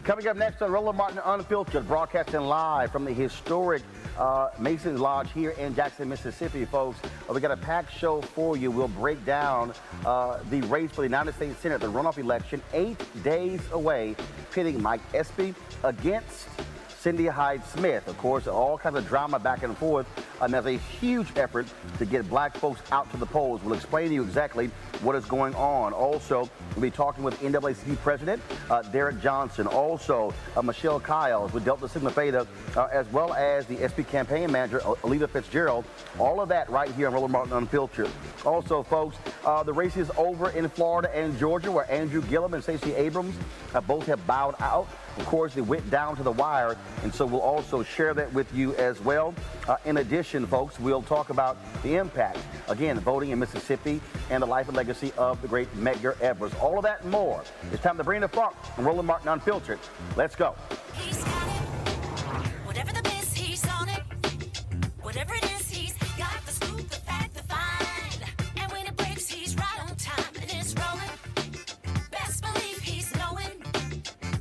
Coming up next on Roland Martin Unfiltered, broadcasting live from the historic Mason's Lodge here in Jackson, Mississippi, folks. We got a packed show for you. We'll break down the race for the United States Senate, the runoff election, 8 days away, pitting Mike Espy against Cindy Hyde-Smith. Of course, all kinds of drama back and forth, and there's a huge effort to get black folks out to the polls. We'll explain to you exactly what is going on. Also, we'll be talking with NAACP President Derek Johnson. Also, Michelle Kiles with Delta Sigma Theta, as well as the SP campaign manager, Alita Fitzgerald. All of that right here on Roland Martin Unfiltered. Also, folks, the race is over in Florida and Georgia, where Andrew Gillum and Stacey Abrams both have bowed out. Of course, they went down to the wire, and so we'll also share that with you as well. In addition, folks, we'll talk about the impact, again, voting in Mississippi and the life and legacy of the great Medgar Evers. All of that and more. It's time to bring the funk and Roland Martin Unfiltered. Let's go. He's got it. Whatever the miss, he's on it. Whatever it is, he's got the scoop, the fact, the find. And when it breaks, he's right on time, and it's rolling. Best believe he's knowing.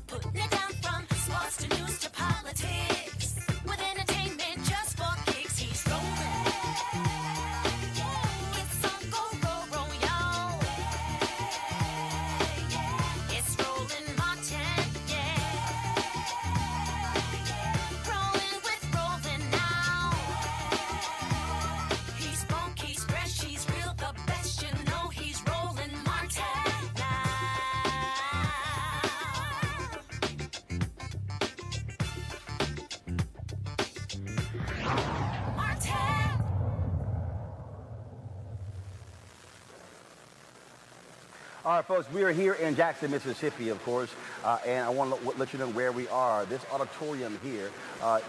Putting it down from sports to news to politics. With entertainment just for kicks, he's rolling. It's on go, y'all. It's Roland Martin, yeah. Rolling with Roland now. He's funk, he's fresh, he's real, the best, you know he's Roland Martin now. Martin. All right, folks, we are here in Jackson, Mississippi, of course, and I want to let you know where we are. This auditorium here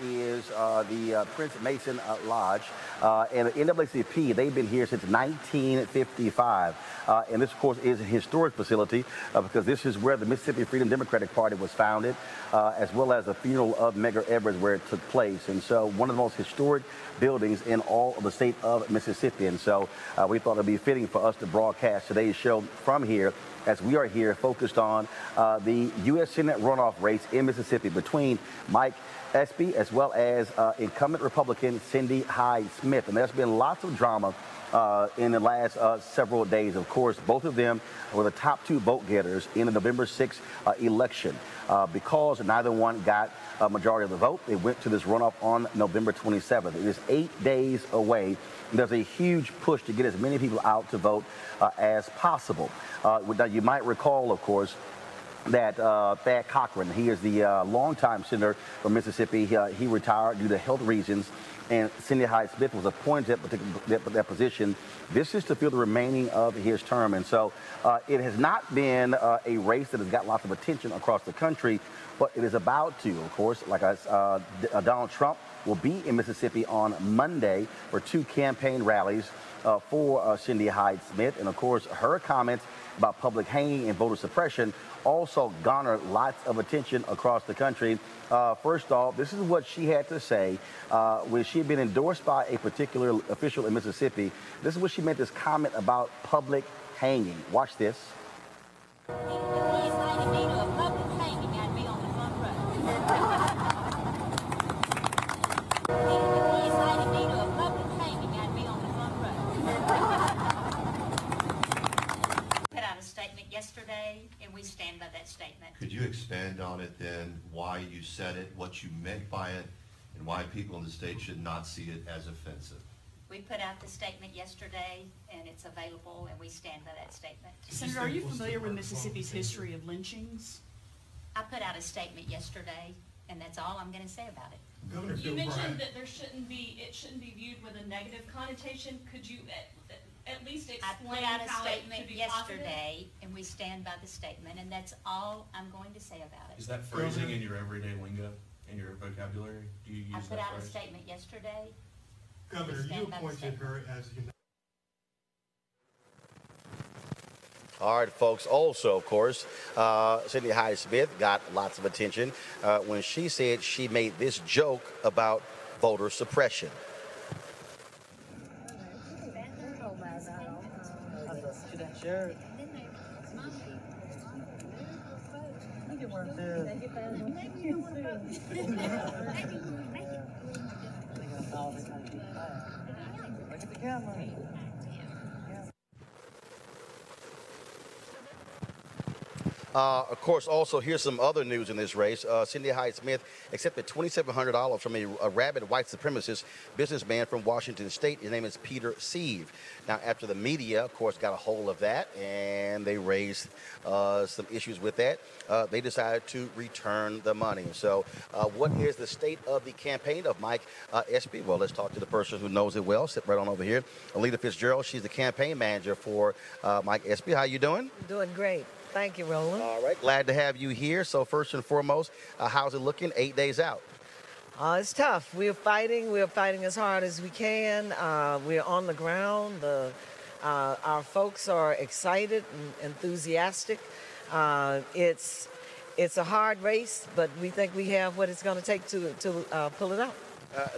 is the Prince Mason Lodge, and the NAACP, they've been here since 1955, and this, of course, is a historic facility because this is where the Mississippi Freedom Democratic Party was founded, as well as the funeral of Medgar Evers where it took place, and so one of the most historic buildings in all of the state of Mississippi, and so we thought it would be fitting for us to broadcast today's show from here, as we are here focused on the U.S. Senate runoff race in Mississippi between Mike Espy as well as incumbent Republican Cindy Hyde-Smith. And there's been lots of drama in the last several days. Of course, both of them were the top two vote getters in the November 6th election. Because neither one got a majority of the vote, they went to this runoff on November 27th. It is 8 days away. There's a huge push to get as many people out to vote as possible. Now, you might recall, of course, that Thad Cochran, he is the longtime senator from Mississippi. He retired due to health reasons, and Cindy Hyde-Smith was appointed that position. This is to fill the remaining of his term, and so it has not been a race that has got lots of attention across the country, but it is about to, of course, like Donald Trump will be in Mississippi on Monday for 2 campaign rallies for Cindy Hyde-Smith, and of course, her comments about public hanging and voter suppression also garnered lots of attention across the country. First off, this is what she had to say when she had been endorsed by a particular official in Mississippi. This is what she made this comment about public hanging. Watch this. Yesterday, and we stand by that statement. Could you expand on it then, why you said it, what you meant by it, and why people in the state should not see it as offensive? We put out the statement yesterday, and it's available, and we stand by that statement. Senator, are you familiar with Mississippi's history of lynchings? I put out a statement yesterday, and that's all I'm going to say about it. Governor, you mentioned that it shouldn't be viewed with a negative connotation. Could you at least explain I put out a how statement it could be yesterday, and we stand by the statement, and that's all I'm going to say about it. Is that phrasing in your everyday lingo, in your vocabulary? Do you use I that put out phrase? a statement yesterday. Governor, you appointed her as the All right, folks. Also, of course, Cindy Hyde-Smith got lots of attention when she said she made this joke about voter suppression. Sure. think it was this. Look at the camera. Of course, also, here's some other news in this race. Cindy Hyde-Smith accepted $2,700 from a rabid white supremacist businessman from Washington State. His name is Peter Sieve. Now, after the media, of course, got a hold of that, and they raised some issues with that, they decided to return the money. So what is the state of the campaign of Mike Espy? Well, let's talk to the person who knows it well. Sit right on over here. Alita Fitzgerald, she's the campaign manager for Mike Espy. How you doing? Doing great. Thank you, Roland. All right, glad to have you here. So first and foremost, how's it looking 8 days out? It's tough. We're fighting as hard as we can. We're on the ground. Our folks are excited and enthusiastic. It's a hard race, but we think we have what it's going to take to pull it out.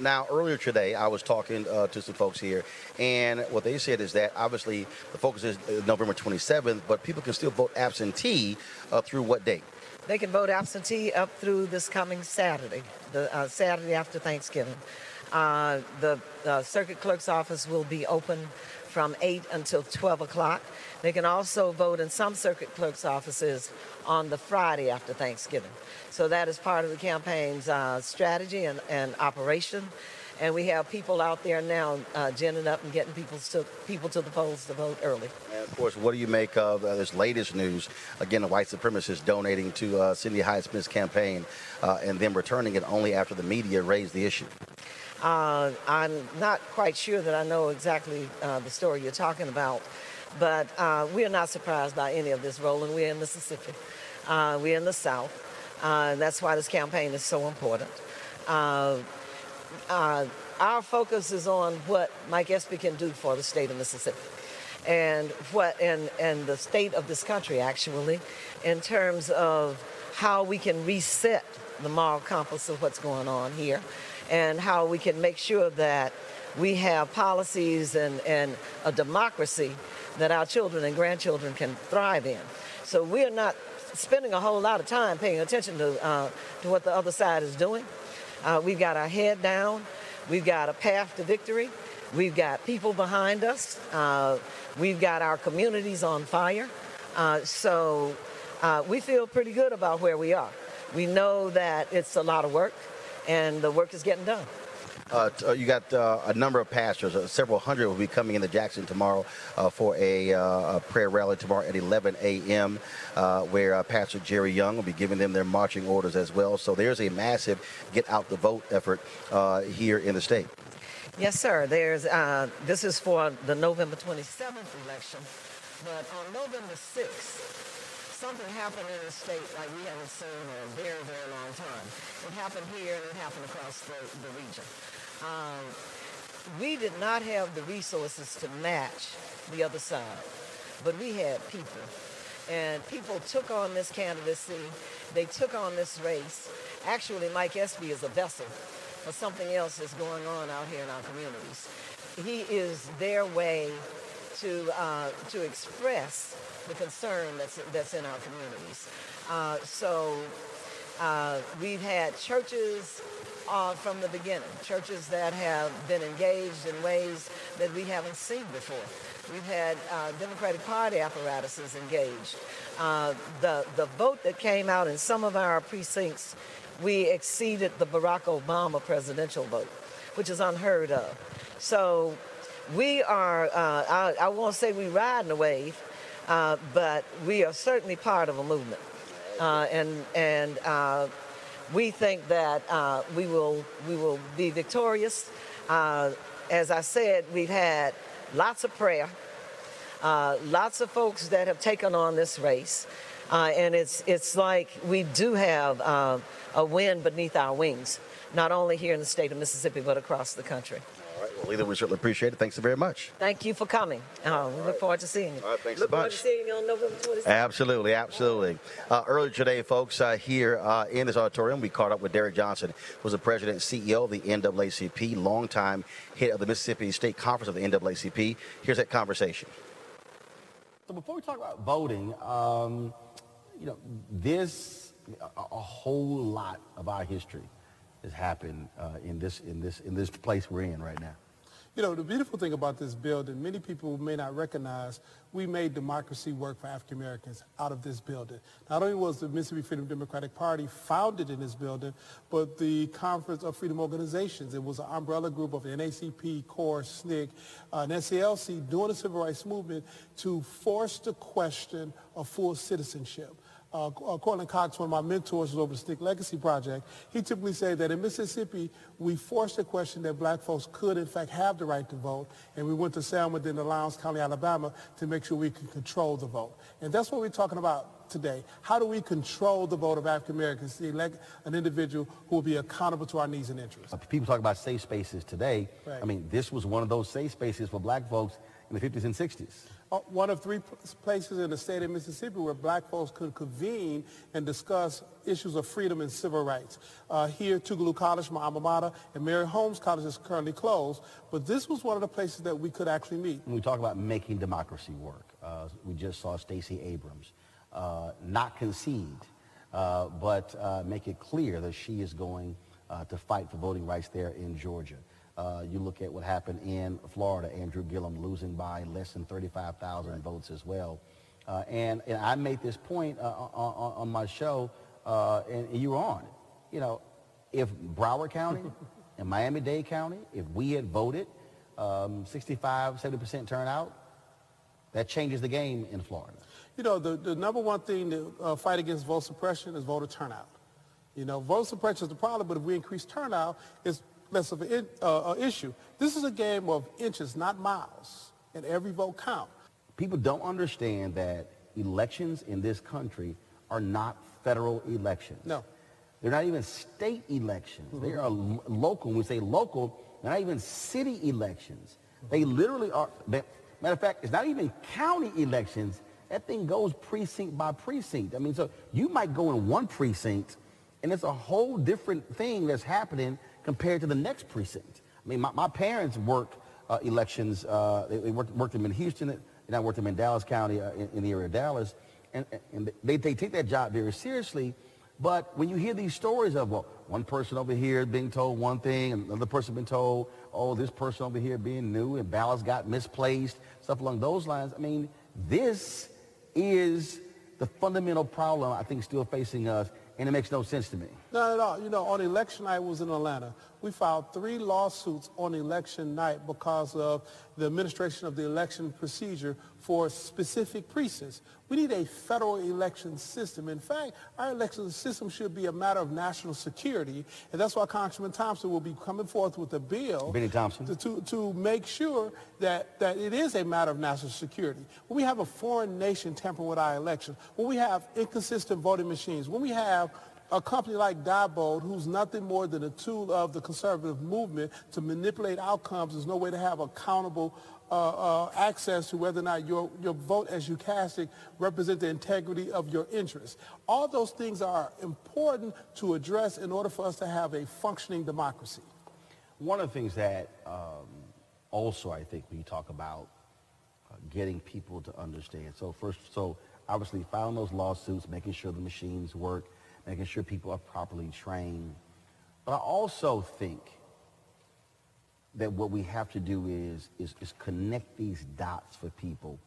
Now, earlier today, I was talking to some folks here, and what they said is that obviously the focus is November 27th, but people can still vote absentee through what date? They can vote absentee up through this coming Saturday, the Saturday after Thanksgiving. The circuit clerk's office will be open from 8 until 12 o'clock. They can also vote in some circuit clerk's offices on the Friday after Thanksgiving. So that is part of the campaign's strategy and operation. And we have people out there now ginning up and getting people to the polls to vote early. And of course, what do you make of this latest news? Again, the white supremacists donating to Cindy Hyde-Smith's campaign and then returning it only after the media raised the issue. I'm not quite sure that I know exactly the story you're talking about, but we are not surprised by any of this, Roland. We're in Mississippi. We're in the South. That's why this campaign is so important. Our focus is on what Mike Espy can do for the state of Mississippi and the state of this country, actually, in terms of how we can reset the moral compass of what's going on here and how we can make sure that we have policies and a democracy that our children and grandchildren can thrive in. So we're not spending a whole lot of time paying attention to what the other side is doing. We've got our head down. We've got a path to victory. We've got people behind us. We've got our communities on fire. So we feel pretty good about where we are. We know that it's a lot of work, and the work is getting done. You got a number of pastors, several hundred will be coming into Jackson tomorrow for a prayer rally tomorrow at 11 a.m. Where Pastor Jerry Young will be giving them their marching orders as well. So there's a massive get out the vote effort here in the state. Yes, sir. This is for the November 27th election, but on November 6th, something happened in the state like we haven't seen in a very, very long time. It happened here and it happened across the region. We did not have the resources to match the other side, but we had people. And people took on this candidacy. They took on this race. Actually, Mike Espy is a vessel for something else that's going on out here in our communities. He is their way to express the concern that's in our communities. So we've had churches from the beginning, churches that have been engaged in ways that we haven't seen before. We've had Democratic Party apparatuses engaged. The vote that came out in some of our precincts, we exceeded the Barack Obama presidential vote, which is unheard of. So we are, I won't say we ride in a wave, but we are certainly part of a movement. And we think that we will be victorious. As I said, we've had lots of prayer, lots of folks that have taken on this race. And it's like we do have a wind beneath our wings, not only here in the state of Mississippi, but across the country. All right, well, Leila, we certainly appreciate it. Thanks very much. Thank you for coming. We look forward to seeing you. All right, thanks look a bunch. Look forward to seeing you on November 27th. Absolutely, absolutely. Earlier today, folks, here in this auditorium, we caught up with Derrick Johnson, who was the president and CEO of the NAACP, longtime head of the Mississippi State Conference of the NAACP. Here's that conversation. So before we talk about voting, you know, this a whole lot of our history has happened in this place we're in right now. You know, the beautiful thing about this building, many people may not recognize, we made democracy work for African Americans out of this building. Not only was the Mississippi Freedom Democratic Party founded in this building, but the Conference of Freedom Organizations. It was an umbrella group of NACP, CORE, SNCC, and SCLC doing the civil rights movement to force the question of full citizenship. Cortland Cox, one of my mentors, was over the SNCC Legacy Project. He typically said that in Mississippi, we forced the question that black folks could, in fact, have the right to vote, and we went to Selma, then to Lowndes County, Alabama, to make sure we could control the vote. And that's what we're talking about today. How do we control the vote of African Americans to elect an individual who will be accountable to our needs and interests? People talk about safe spaces today. Right. I mean, this was one of those safe spaces for black folks in the 50s and 60s. One of three places in the state of Mississippi where black folks could convene and discuss issues of freedom and civil rights. Here, Tougaloo College, my alma mater, and Mary Holmes College is currently closed, but this was one of the places that we could actually meet. When we talk about making democracy work, we just saw Stacey Abrams not concede, but make it clear that she is going to fight for voting rights there in Georgia. You look at what happened in Florida, Andrew Gillum losing by less than 35,000 votes as well. And I made this point on my show, and you were on. You know, if Broward County and Miami-Dade County, if we had voted 65, 70% turnout, that changes the game in Florida. You know, the number one thing to fight against vote suppression is voter turnout. You know, vote suppression is the problem, but if we increase turnout, it's less of an issue. This is a game of inches, not miles, and every vote counts. People don't understand that elections in this country are not federal elections. No. They're not even state elections. They are local. When we say local, they're not even city elections. They literally are. Matter of fact, it's not even county elections. That thing goes precinct by precinct. I mean, so you might go in one precinct, and it's a whole different thing that's happening compared to the next precinct. I mean, my parents worked elections. They worked them in Houston, and I worked them in Dallas County, in the area of Dallas. And they take that job very seriously. But when you hear these stories of, well, one person over here being told one thing, and another person being told, oh, this person over here being new, and ballots got misplaced, stuff along those lines. I mean, this is the fundamental problem I think still facing us, and it makes no sense to me. Not at all. You know, on election night, I was in Atlanta. We filed 3 lawsuits on election night because of the administration of the election procedure for specific precincts. We need a federal election system. In fact, our election system should be a matter of national security, and that's why Congressman Thompson will be coming forth with a bill Benny Thompson. to make sure that it is a matter of national security. When we have a foreign nation tampering with our elections, when we have inconsistent voting machines, when we have a company like Diebold, who's nothing more than a tool of the conservative movement to manipulate outcomes, there's no way to have accountable access to whether or not your vote as you cast it represent the integrity of your interests. All those things are important to address in order for us to have a functioning democracy. One of the things that also I think when you talk about getting people to understand, so obviously filing those lawsuits, making sure the machines work, making sure people are properly trained. But I also think that what we have to do is connect these dots for people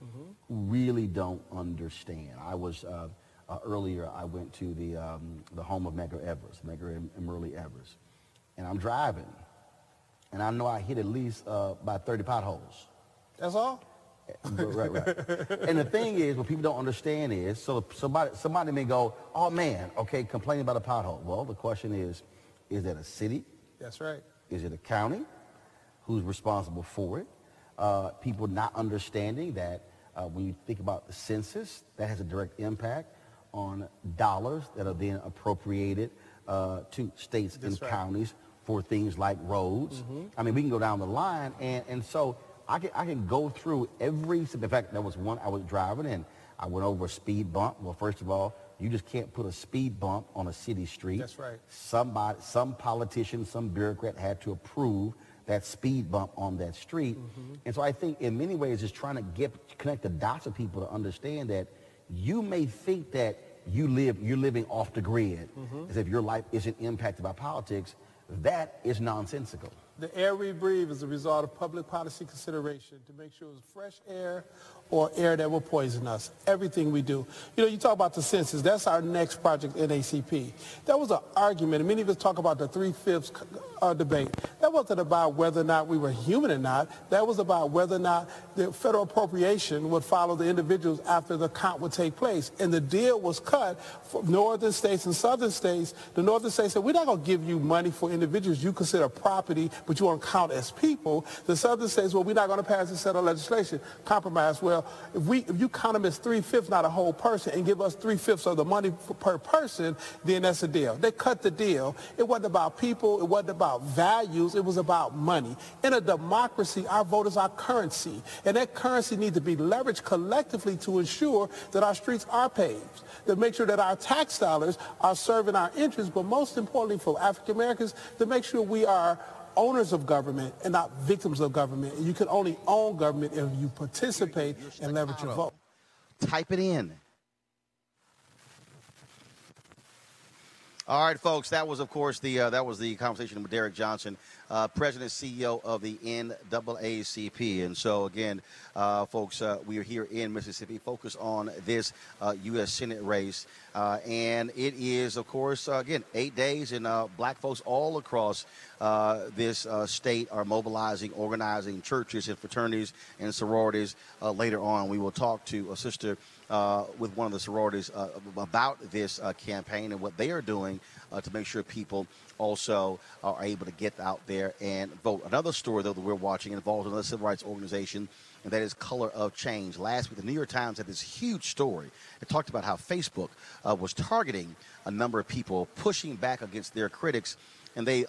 who really don't understand. I was, earlier, I went to the home of Medgar and Merle Evers. And I'm driving, and I know I hit at least about 30 potholes. That's all? Right. And the thing is, what people don't understand is, so somebody may go, oh man, okay, complaining about a pothole. Well, the question is that a city? That's right. Is it a county? Who's responsible for it? People not understanding that when you think about the census, that has a direct impact on dollars that are then appropriated to states and counties for things like roads. I mean, we can go down the line, and so I can go through every, in fact, there was one, I was driving and I went over a speed bump. Well, first of all, you just can't put a speed bump on a city street. That's right. Some politician, some bureaucrat had to approve that speed bump on that street. And so I think in many ways it's trying to connect the dots of people to understand that you may think that you're living off the grid, as if your life isn't impacted by politics, that is nonsensical. The air we breathe is a result of public policy consideration to make sure it's fresh air or air that will poison us. Everything we do. You know, you talk about the census. That's our next project, NACP. That was an argument, and many of us talk about the 3/5 debate. That wasn't about whether or not we were human or not. That was about whether or not the federal appropriation would follow the individuals after the count would take place. And the deal was cut for northern states and southern states. The northern states said, we're not going to give you money for individuals you consider property, but you want to count as people. The southern states, well, we're not going to pass a set of legislation. Compromise. Well, if you count them as 3/5, not a whole person, and give us 3/5 of the money per person, then that's a deal. They cut the deal. It wasn't about people. It wasn't about values. It was about money. In a democracy, our vote is our currency, and that currency needs to be leveraged collectively to ensure that our streets are paved, to make sure that our tax dollars are serving our interests, but most importantly for African Americans, to make sure we are owners of government and not victims of government. And you can only own government if you participate and leverage your vote. Type it in. All right, folks, that was, of course, the conversation with Derek Johnson, President and CEO of the NAACP. And so, again, folks, we are here in Mississippi, focused on this U.S. Senate race. And it is, of course, again, 8 days, and black folks all across this state are mobilizing, organizing churches and fraternities and sororities. Later on, we will talk to a sister with one of the sororities about this campaign and what they are doing to make sure people also are able to get out there and vote. Another story, though, that we're watching involves another civil rights organization, and that is Color of Change. Last week, the New York Times had this huge story. It talked about how Facebook was targeting a number of people, pushing back against their critics, and they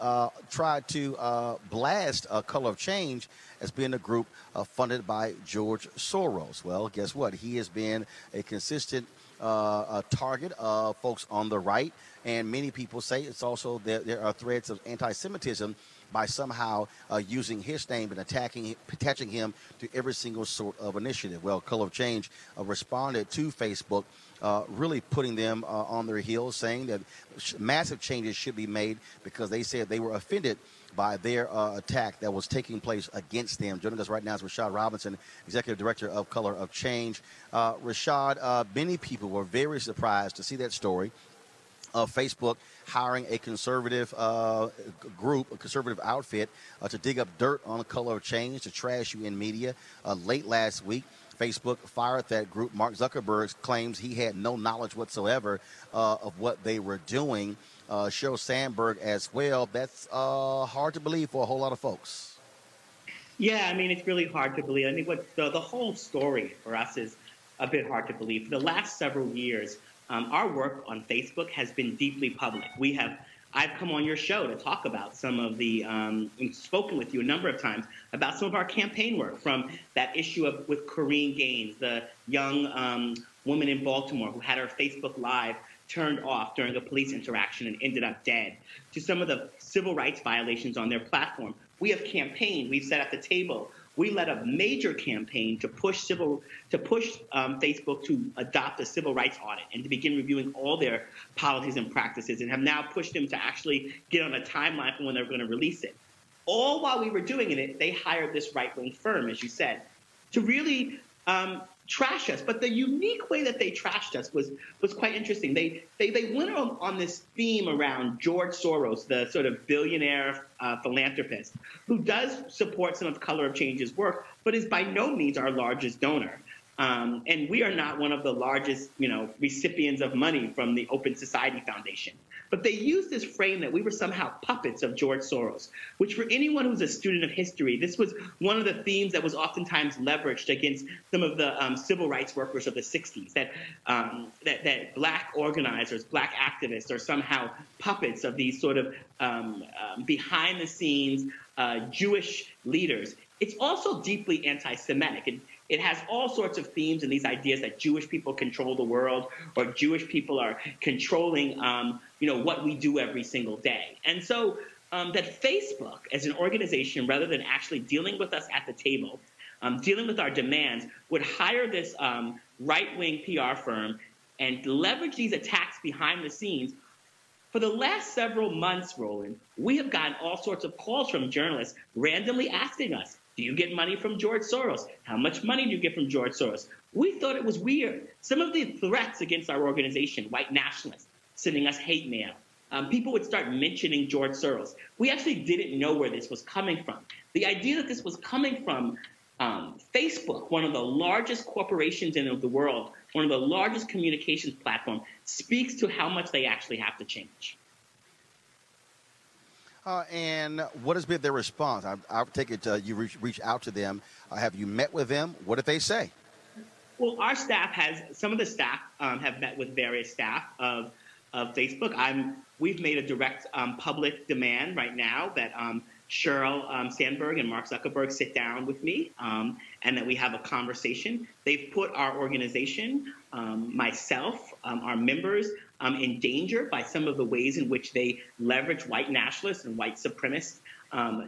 tried to blast Color of Change as being a group funded by George Soros. Well, guess what? He has been a consistent target of folks on the right, and many people say it's also there are threads of anti-Semitism by somehow using his name and attaching him to every single sort of initiative. Well, Color of Change responded to Facebook, really putting them on their heels, saying that massive changes should be made because they said they were offended by their attack that was taking place against them. Joining us right now is Rashad Robinson, Executive Director of Color of Change. Rashad, many people were very surprised to see that story of Facebook hiring a conservative group, a conservative outfit, to dig up dirt on the Color of Change, to trash you in media. Late last week, Facebook fired that group. Mark Zuckerberg claims he had no knowledge whatsoever of what they were doing. Sheryl Sandberg as well. That's hard to believe for a whole lot of folks. Yeah, I mean, it's really hard to believe. I mean, what the whole story for us is a bit hard to believe. For the last several years, our work on Facebook has been deeply public. I've come on your show to talk about some of the, spoken with you a number of times about some of our campaign work, from that issue with Corrine Gaines, the young woman in Baltimore who had her Facebook Live turned off during a police interaction and ended up dead, to some of the civil rights violations on their platform. We have campaigned. We've sat at the table. We led a major campaign to push Facebook to adopt a civil rights audit and to begin reviewing all their policies and practices, and have now pushed them to actually get on a timeline for when they're going to release it. All while we were doing it, they hired this right-wing firm, as you said, to really trash us. But the unique way that they trashed us was quite interesting. They went on this theme around George Soros, the sort of billionaire philanthropist, who does support some of Color of Change's work, but is by no means our largest donor. And we are not one of the largest, recipients of money from the Open Society Foundation. But they used this frame that we were somehow puppets of George Soros, which for anyone who's a student of history, this was one of the themes that was oftentimes leveraged against some of the civil rights workers of the 60s, that black organizers, black activists are somehow puppets of these sort of behind-the-scenes Jewish leaders. It's also deeply anti-Semitic. It has all sorts of themes and these ideas that Jewish people control the world, or Jewish people are controlling, what we do every single day. And so that Facebook, as an organization, rather than actually dealing with us at the table, dealing with our demands, would hire this right-wing PR firm and leverage these attacks behind the scenes. For the last several months, Roland, we have gotten all sorts of calls from journalists randomly asking us, do you get money from George Soros? How much money do you get from George Soros? We thought it was weird. Some of the threats against our organization, white nationalists, sending us hate mail, people would start mentioning George Soros. We actually didn't know where this was coming from. The idea that this was coming from Facebook, one of the largest corporations in the world, one of the largest communications platforms, speaks to how much they actually have to change. And what has been their response? I'll take it you reach out to them. Have you met with them? What did they say? Well, our staff some of the staff have met with various staff of Facebook. We've made a direct public demand right now that Sheryl Sandberg and Mark Zuckerberg sit down with me and that we have a conversation. They've put our organization, myself, our members, in danger by some of the ways in which they leverage white nationalists and white supremacist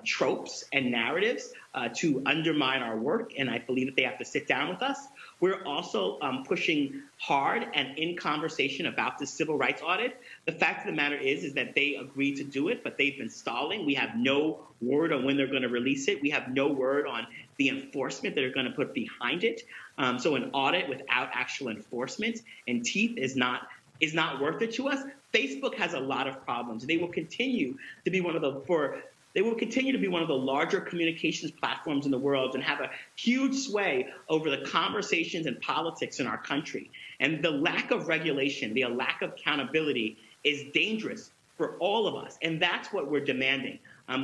tropes and narratives to undermine our work, and I believe that they have to sit down with us. We're also pushing hard and in conversation about the civil rights audit. The fact of the matter is that they agreed to do it, but they've been stalling. We have no word on when they're going to release it. We have no word on the enforcement that they're going to put behind it. So an audit without actual enforcement and teeth is not worth it to us. Facebook has a lot of problems. They will continue to be one of the larger communications platforms in the world and have a huge sway over the conversations and politics in our country. And the lack of regulation, the lack of accountability is dangerous for all of us. And that's what we're demanding.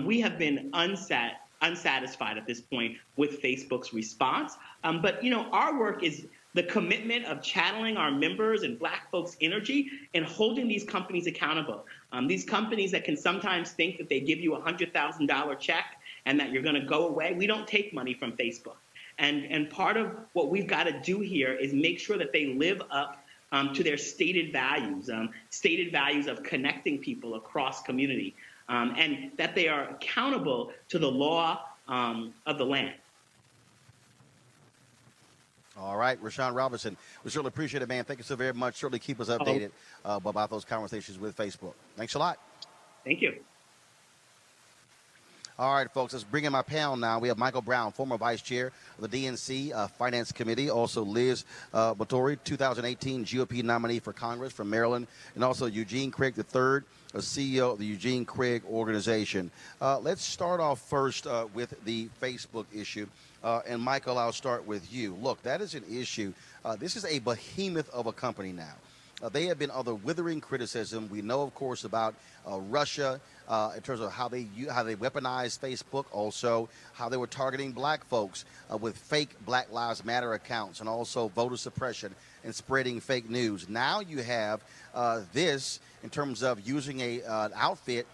We have been unsatisfied at this point with Facebook's response. But, our work is the commitment of channeling our members and Black folks' energy and holding these companies accountable. These companies that can sometimes think that they give you a $100,000 check and that you're going to go away. We don't take money from Facebook. And part of what we've got to do here is make sure that they live up to their stated values of connecting people across community, and that they are accountable to the law of the land. All right, Rashawn Robinson, we certainly appreciate it, man. Thank you so very much. Certainly keep us updated about those conversations with Facebook. Thanks a lot. Thank you. All right, folks, let's bring in my panel now. We have Michael Brown, former vice chair of the DNC Finance Committee. Also Liz Batory, 2018 GOP nominee for Congress from Maryland. And also Eugene Craig III, CEO of the Eugene Craig Organization. Let's start off first with the Facebook issue. And Michael, I'll start with you. Look, that is an issue. This is a behemoth of a company now. They have been under withering criticism. We know, of course, about Russia in terms of how they weaponized Facebook, also how they were targeting Black folks with fake Black Lives Matter accounts, and also voter suppression and spreading fake news. Now you have this in terms of using an outfit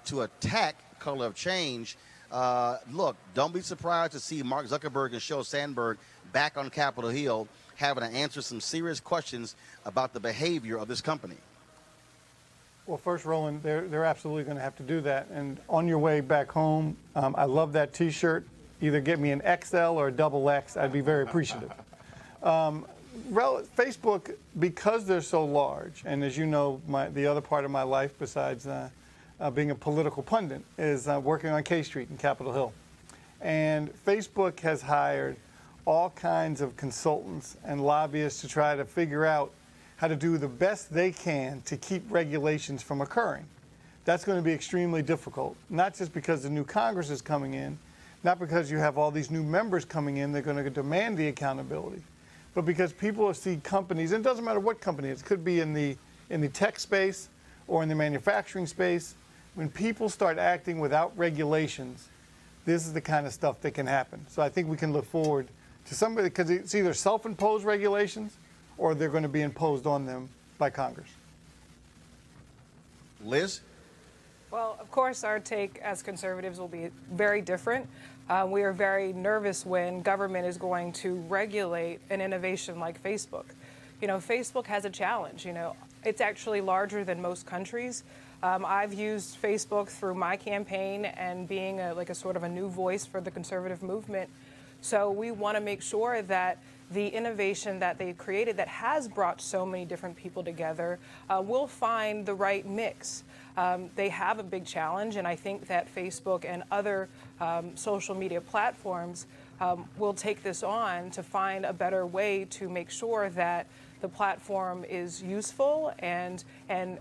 to attack Color of Change. Look, don't be surprised to see Mark Zuckerberg and Sheryl Sandberg back on Capitol Hill having to answer some serious questions about the behavior of this company. Well, first, Roland, they're absolutely going to have to do that. And on your way back home, I love that T-shirt. Either get me an XL or a XX. I'd be very appreciative. Facebook, because they're so large, and as you know, the other part of my life besides being a political pundit is working on K Street in Capitol Hill. And Facebook has hired all kinds of consultants and lobbyists to try to figure out how to do the best they can to keep regulations from occurring. That's going to be extremely difficult, not just because the new Congress is coming in, not because you have all these new members coming in, they're going to demand the accountability, but because people see companies, and it doesn't matter what company it could be in the tech space or in the manufacturing space. When people start acting without regulations, this is the kind of stuff that can happen. So I think we can look forward to somebody, because it's either self-imposed regulations or they're going to be imposed on them by Congress. Liz? Well, of course, our take as conservatives will be very different. We are very nervous when government is going to regulate an innovation like Facebook. Facebook has a challenge. It's actually larger than most countries. I've used Facebook through my campaign and being a sort of a new voice for the conservative movement. So we want to make sure that the innovation that they've created that has brought so many different people together will find the right mix. They have a big challenge, and I think that Facebook and other social media platforms will take this on to find a better way to make sure that the platform is useful and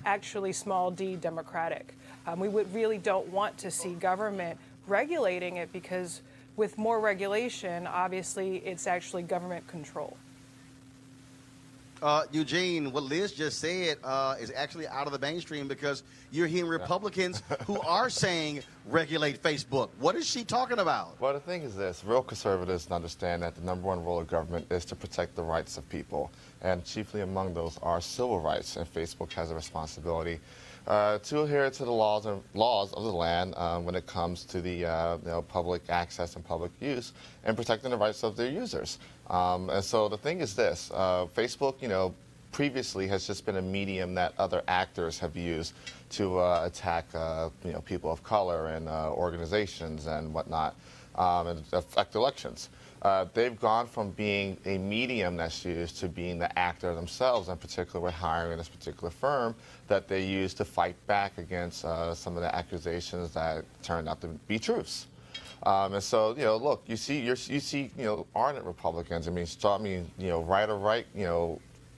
actually small d democratic. We really don't want to see government regulating it, because with more regulation, obviously, it's actually government control. Eugene, what Liz just said is actually out of the mainstream, because you're hearing Republicans who are saying regulate Facebook. What is she talking about? Well, the thing is this. Real conservatives understand that the #1 role of government is to protect the rights of people, and chiefly among those are civil rights, and Facebook has a responsibility to adhere to the laws of the land when it comes to the public access and public use, and protecting the rights of their users. And so the thing is this: Facebook, previously has just been a medium that other actors have used to attack, people of color and organizations and whatnot, and affect elections. They've gone from being a medium that's used to being the actor themselves, in particular with hiring this particular firm that they use to fight back against some of the accusations that turned out to be truths. And so, look, you see, ardent Republicans. I mean, right or right,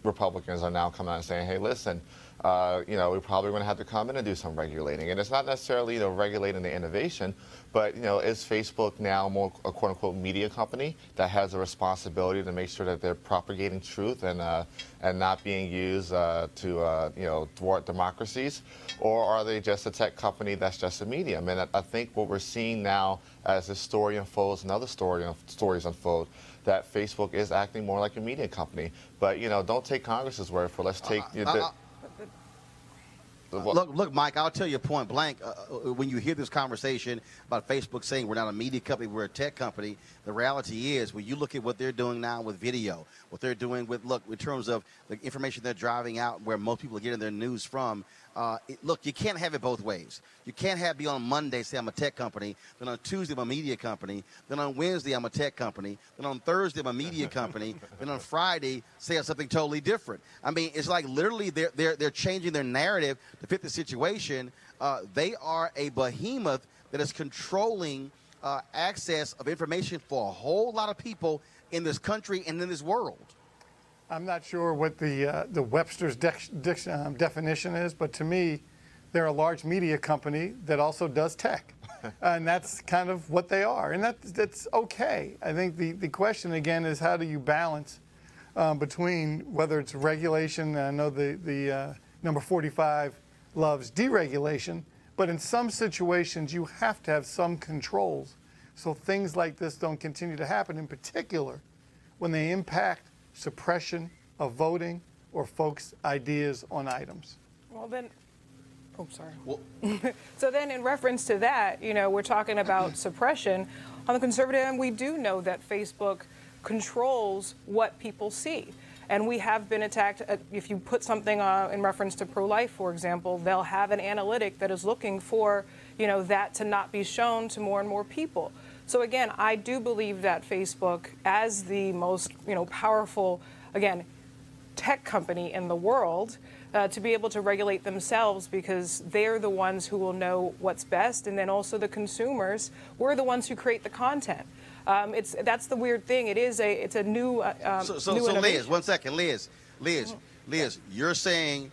Republicans are now coming out and saying, hey, listen, we're probably going to have to come in and do some regulating. And it's not necessarily, regulating the innovation, but, is Facebook now more a quote-unquote media company that has a responsibility to make sure that they're propagating truth and not being used to, thwart democracies? Or are they just a tech company that's just a medium? And I think what we're seeing now as this story unfolds and other stories unfold, that Facebook is acting more like a media company. But, don't take Congress's word for it. Let's take... Look, Mike, I'll tell you point blank. When you hear this conversation about Facebook saying we're not a media company, we're a tech company, the reality is when you look at what they're doing now with video, what they're doing with, in terms of the information they're driving out, where most people are getting their news from, look, you can't have it both ways. You can't be on Monday say I'm a tech company, then on Tuesday I'm a media company, then on Wednesday I'm a tech company, then on Thursday I'm a media company, then on Friday say something totally different. I mean, it's like literally they're changing their narrative to fit the situation. They are a behemoth that is controlling access of information for a whole lot of people in this country and in this world. I'm not sure what the Webster's definition is, but to me, they're a large media company that also does tech. And that's kind of what they are. And that's okay. I think the question, again, is how do you balance between whether it's regulation. I know the number 45 loves deregulation, but in some situations, you have to have some controls so things like this don't continue to happen, in particular when they impact suppression of voting or folks' ideas on items. Well, then, so then in reference to that, we're talking about suppression. On the conservative end, we do know that Facebook controls what people see. And we have been attacked. If you put something in reference to pro-life, for example, they'll have an analytic that is looking for, that to not be shown to more and more people. So again, I do believe that Facebook, as the most, powerful, again, tech company in the world, to be able to regulate themselves, because they're the ones who will know what's best, and then also the consumers, we're the ones who create the content. That's the weird thing. It's a new So new Liz, 1 second, Liz, you're saying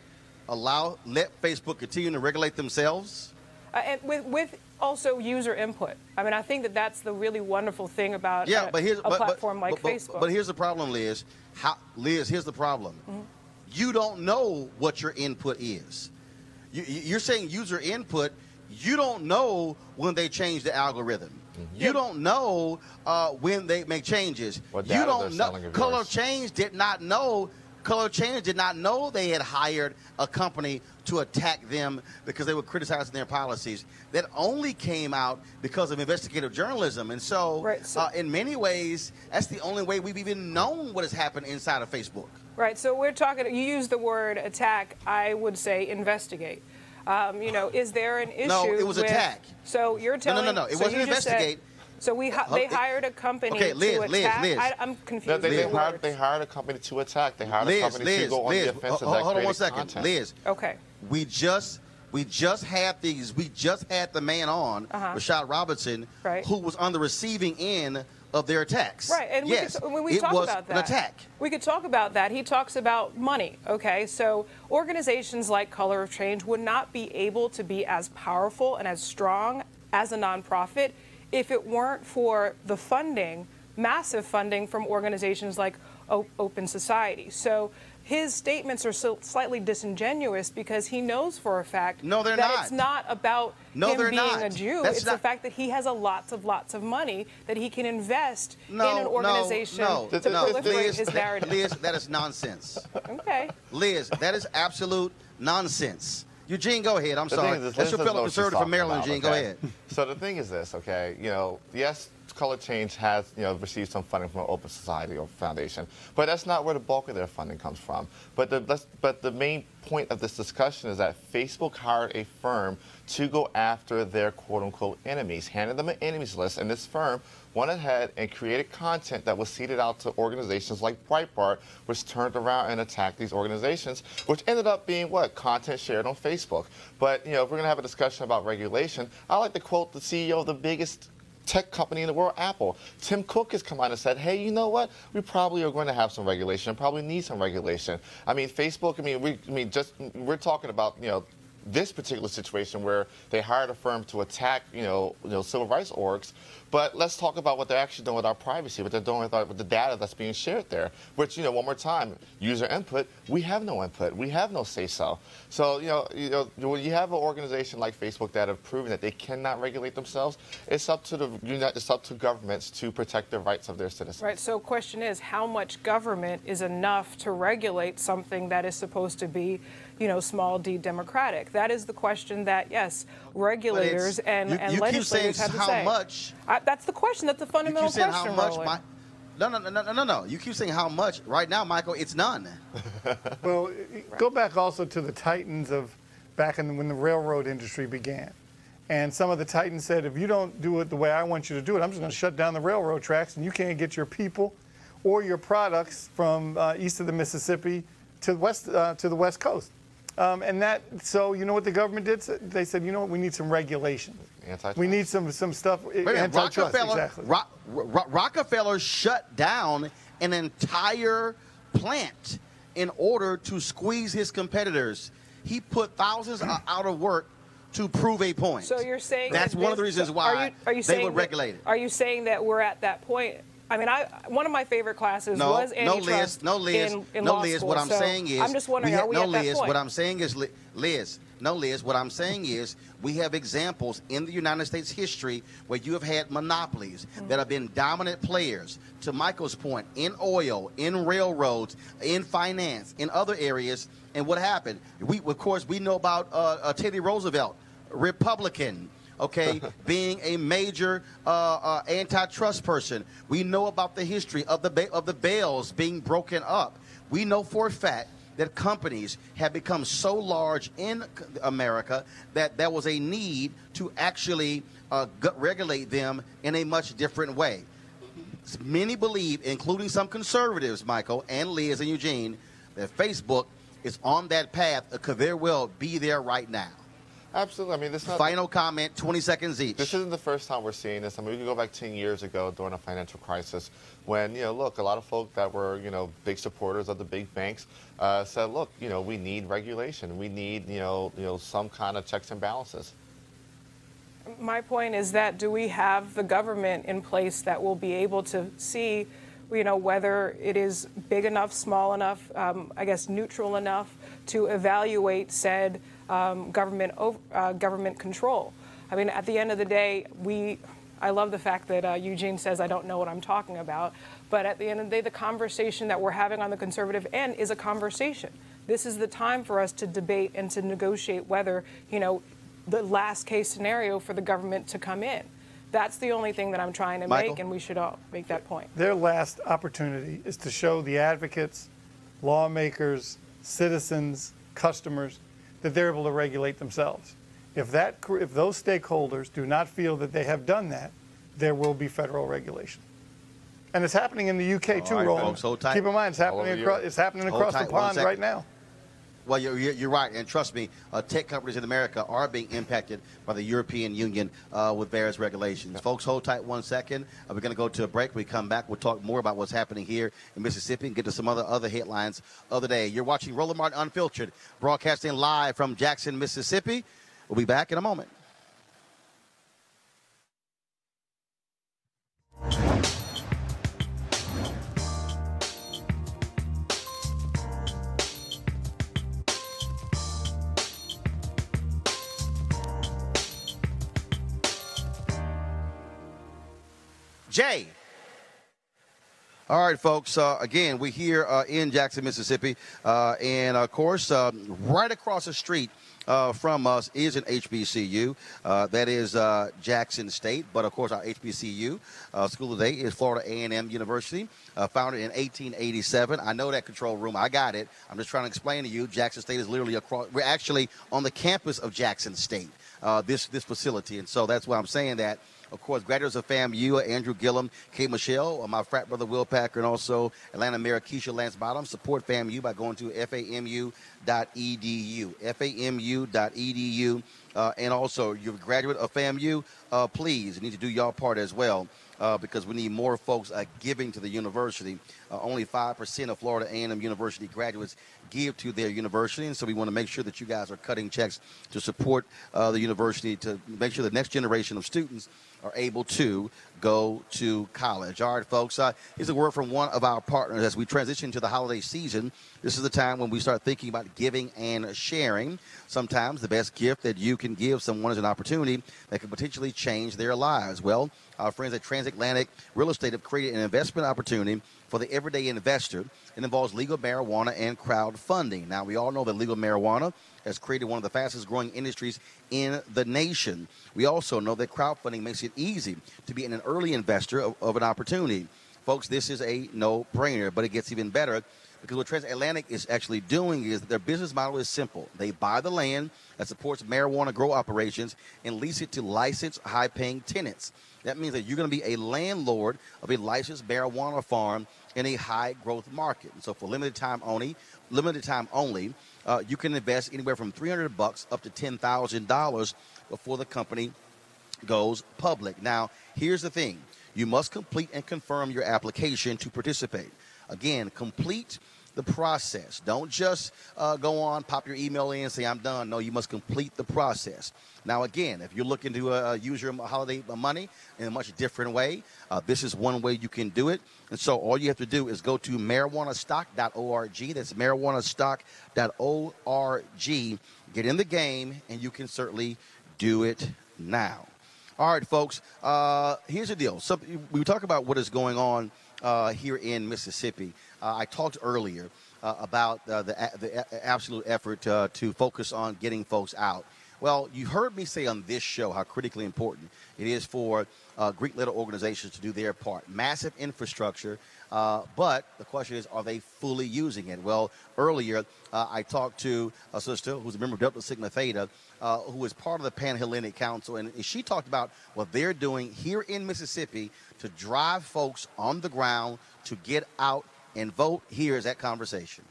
let Facebook continue to regulate themselves? And with also user input. I mean, I think that that's the really wonderful thing about a platform like Facebook. But here's the problem, Liz. Here's the problem. Mm-hmm. You don't know what your input is. You're saying user input. You don't know when they change the algorithm. Mm-hmm. You don't know when they make changes. You don't know. Color Change did not know they had hired a company to attack them because they were criticizing their policies. That only came out because of investigative journalism. And so, in many ways, that's the only way we've even known what has happened inside of Facebook. Right. So we're talking, you use the word attack, I would say investigate. Is there an issue? No, it was attack. So you're telling... No. It wasn't investigate. So they hired a company okay, Liz, to attack. Liz. I'm confused. No, with they hired a company to attack. They hired a company to go on the offensive. Hold on one second, content. Liz. Okay. We just had the man on, Rashad Robinson, who was on the receiving end of their attacks. Right, and yes, we talk about that. An attack. We could talk about that. He talks about money, okay? So organizations like Color of Change would not be able to be as powerful and as strong as a nonprofit if it weren't for the funding, massive funding from organizations like Open Society. So his statements are so slightly disingenuous because he knows for a fact that it's not about him being a Jew. It's the fact that he has lots of money that he can invest in an organization to proliferate his narrative. Liz, that is nonsense. Okay. Liz, that is absolute nonsense. Eugene, go ahead. I'm sorry. That's your fellow conservative from Maryland, Eugene. Go ahead. So the thing is this, okay? Yes, Color Change has, received some funding from an Open Society or Foundation, but that's not where the bulk of their funding comes from. But the main point of this discussion is that Facebook hired a firm to go after their quote-unquote enemies, handed them an enemies list, and this firm went ahead and created content that was seeded out to organizations like Breitbart, which turned around and attacked these organizations, which ended up being what? Content shared on Facebook. But, if we're going to have a discussion about regulation, I like to quote the CEO of the biggest tech company in the world, Apple. Tim Cook has come out and said, hey, you know what? We probably are going to have some regulation, probably need some regulation. I mean, Facebook, we're talking about, this particular situation where they hired a firm to attack, civil rights orgs. But let's talk about what they're actually doing with our privacy, what they're doing with the data that's being shared there, which, one more time, user input, we have no input. We have no say-so. So, when you have an organization like Facebook that have proven that they cannot regulate themselves, it's up to governments to protect the rights of their citizens. Right. So question is, how much government is enough to regulate something that is supposed to be, small d democratic? That is the question that, yes, regulators and legislators have to say. Much, that's the question. That's the fundamental question, how much, Roland. No. You keep saying how much. Right now, Michael, it's none. Well, go back also to the titans of back when the railroad industry began. And some of the titans said, if you don't do it the way I want you to do it, I'm just going to shut down the railroad tracks, and you can't get your people or your products from east of the Mississippi to the west coast. So you know what the government did? They said, you know what, we need some regulation. Antitrust. We need some stuff. Antitrust, exactly. Rockefeller shut down an entire plant in order to squeeze his competitors. He put thousands out of work to prove a point. So you're saying that's one of the reasons why they would regulate it. Are you saying that we're at that point? I mean, one of my favorite classes was antitrust in law school. What I'm saying is, I'm just wondering, are we at that point? What I'm saying is, Liz, what I'm saying is, we have examples in the United States history where you have had monopolies that have been dominant players, to Michael's point, in oil, in railroads, in finance, in other areas. And what happened? Of course, we know about Teddy Roosevelt, Republican, okay, being a major antitrust person. We know about the history of the bails being broken up. We know for a fact that companies have become so large in America that there was a need to actually regulate them in a much different way. Many believe, including some conservatives, Michael, and Liz and Eugene, that Facebook is on that path. It could very well be there right now. Absolutely. I mean, this final comment, 20 seconds each. This isn't the first time we're seeing this. I mean, we can go back 10 years ago during a financial crisis when, look, a lot of folk that were, big supporters of the big banks said, look, we need regulation. We need, some kind of checks and balances. My point is that do we have the government in place that will be able to see, whether it is big enough, small enough, neutral enough to evaluate said government control. I mean, at the end of the day, I love the fact that Eugene says I don't know what I'm talking about, but at the end of the day, the conversation that we're having on the conservative end is a conversation. This is the time for us to debate and to negotiate whether, the last case scenario for the government to come in. That's the only thing that I'm trying to make, and we should all make that point. Their last opportunity is to show the advocates, lawmakers, citizens, customers, that they're able to regulate themselves. If those stakeholders do not feel that they have done that, there will be federal regulation. And it's happening in the UK too, All right, Roland. folks, hold tight. Keep in mind, it's happening across the pond right now. Well, you're right, and trust me, tech companies in America are being impacted by the European Union with various regulations. Folks, hold tight 1 second. We're going to go to a break. When we come back, we'll talk more about what's happening here in Mississippi and get to some other headlines of the day. You're watching Roland Martin Unfiltered, broadcasting live from Jackson, Mississippi. We'll be back in a moment. Jay. All right, folks. Again, we're here in Jackson, Mississippi. And, of course, right across the street from us is an HBCU. That is Jackson State. But, of course, our HBCU school today is Florida A&M University, founded in 1887. I know that control room. I got it. I'm just trying to explain to you, Jackson State is literally across. We're actually on the campus of Jackson State, this facility. And so that's why I'm saying that. Of course, graduates of FAMU, Andrew Gillum, Kay Michelle, my frat brother Will Packer, and also Atlanta Mayor Keisha Lance Bottom. Support FAMU by going to famu.edu, famu.edu. And also, you're a graduate of FAMU, please, you need to do your part as well. Because we need more folks giving to the university. Only 5% of Florida A&M University graduates give to their university, and so we want to make sure that you guys are cutting checks to support the university to make sure the next generation of students are able to go to college. All right, folks, here's a word from one of our partners. As we transition to the holiday season, this is the time when we start thinking about giving and sharing. Sometimes the best gift that you can give someone is an opportunity that could potentially change their lives. Well, our friends at Transatlantic Real Estate have created an investment opportunity for the everyday investor. It involves legal marijuana and crowdfunding. Now, we all know that legal marijuana has created one of the fastest growing industries in the nation. We also know that crowdfunding makes it easy to be an early investor of an opportunity. Folks, this is a no-brainer, but it gets even better because what Transatlantic is actually doing is their business model is simple. They buy the land that supports marijuana grow operations and lease it to licensed, high-paying tenants. That means that you're going to be a landlord of a licensed marijuana farm in a high-growth market. And so for limited time only, you can invest anywhere from $300 up to $10,000 before the company goes public. Now, here's the thing. You must complete and confirm your application to participate. Again, complete the process. Don't just go on, pop your email in and say, I'm done. No, you must complete the process. Now, again, if you're looking to use your holiday money in a much different way, this is one way you can do it. And so all you have to do is go to marijuanastock.org. That's marijuanastock.org. Get in the game, and you can certainly do it now. All right, folks, here's the deal. So we talk about what is going on here in Mississippi. I talked earlier about the absolute effort to focus on getting folks out. Well, you heard me say on this show how critically important it is for Greek-led organizations to do their part. Massive infrastructure, but the question is, are they fully using it? Well, earlier I talked to a sister who's a member of Delta Sigma Theta, who is part of the Pan-Hellenic Council, and she talked about what they're doing here in Mississippi to drive folks on the ground to get out and vote. Here's that conversation.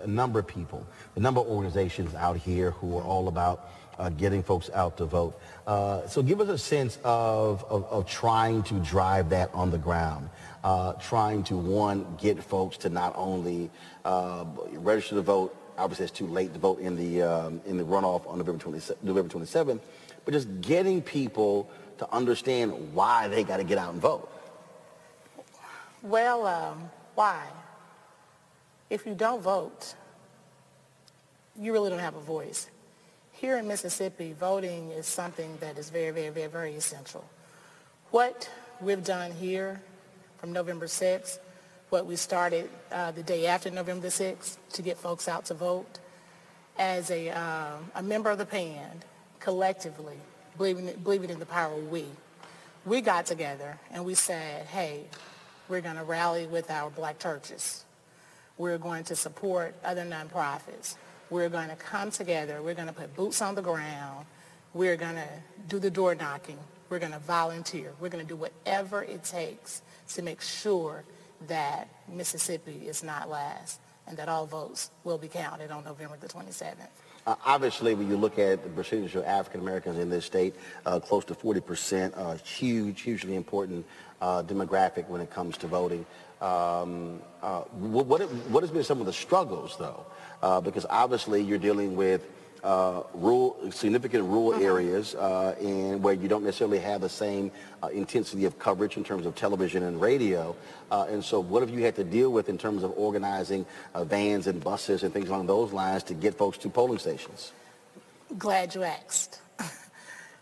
A number of people, a number of organizations out here who are all about getting folks out to vote. So give us a sense of trying to drive that on the ground, trying to, one, get folks to not only register to vote. Obviously, it's too late to vote in the runoff on November 27th, but just getting people to understand why they got to get out and vote. Well, why? If you don't vote, you really don't have a voice. Here in Mississippi, voting is something that is very, very, very, very essential. What we've done here from November 6th, what we started the day after November 6th to get folks out to vote, as a member of the PAN, collectively, believing in the power of we got together and we said, hey, we're going to rally with our black churches. We're going to support other nonprofits. We're going to come together. We're going to put boots on the ground We're going to do the door knocking. We're going to volunteer. We're going to do whatever it takes to make sure that Mississippi is not last and that all votes will be counted on November the 27th. Obviously, when you look at the percentage of African Americans in this state, close to 40%, hugely important demographic when it comes to voting. What has been some of the struggles, though? Because obviously you're dealing with significant rural areas and where you don't necessarily have the same intensity of coverage in terms of television and radio. And so what have you had to deal with in terms of organizing vans and buses and things along those lines to get folks to polling stations? Glad you asked.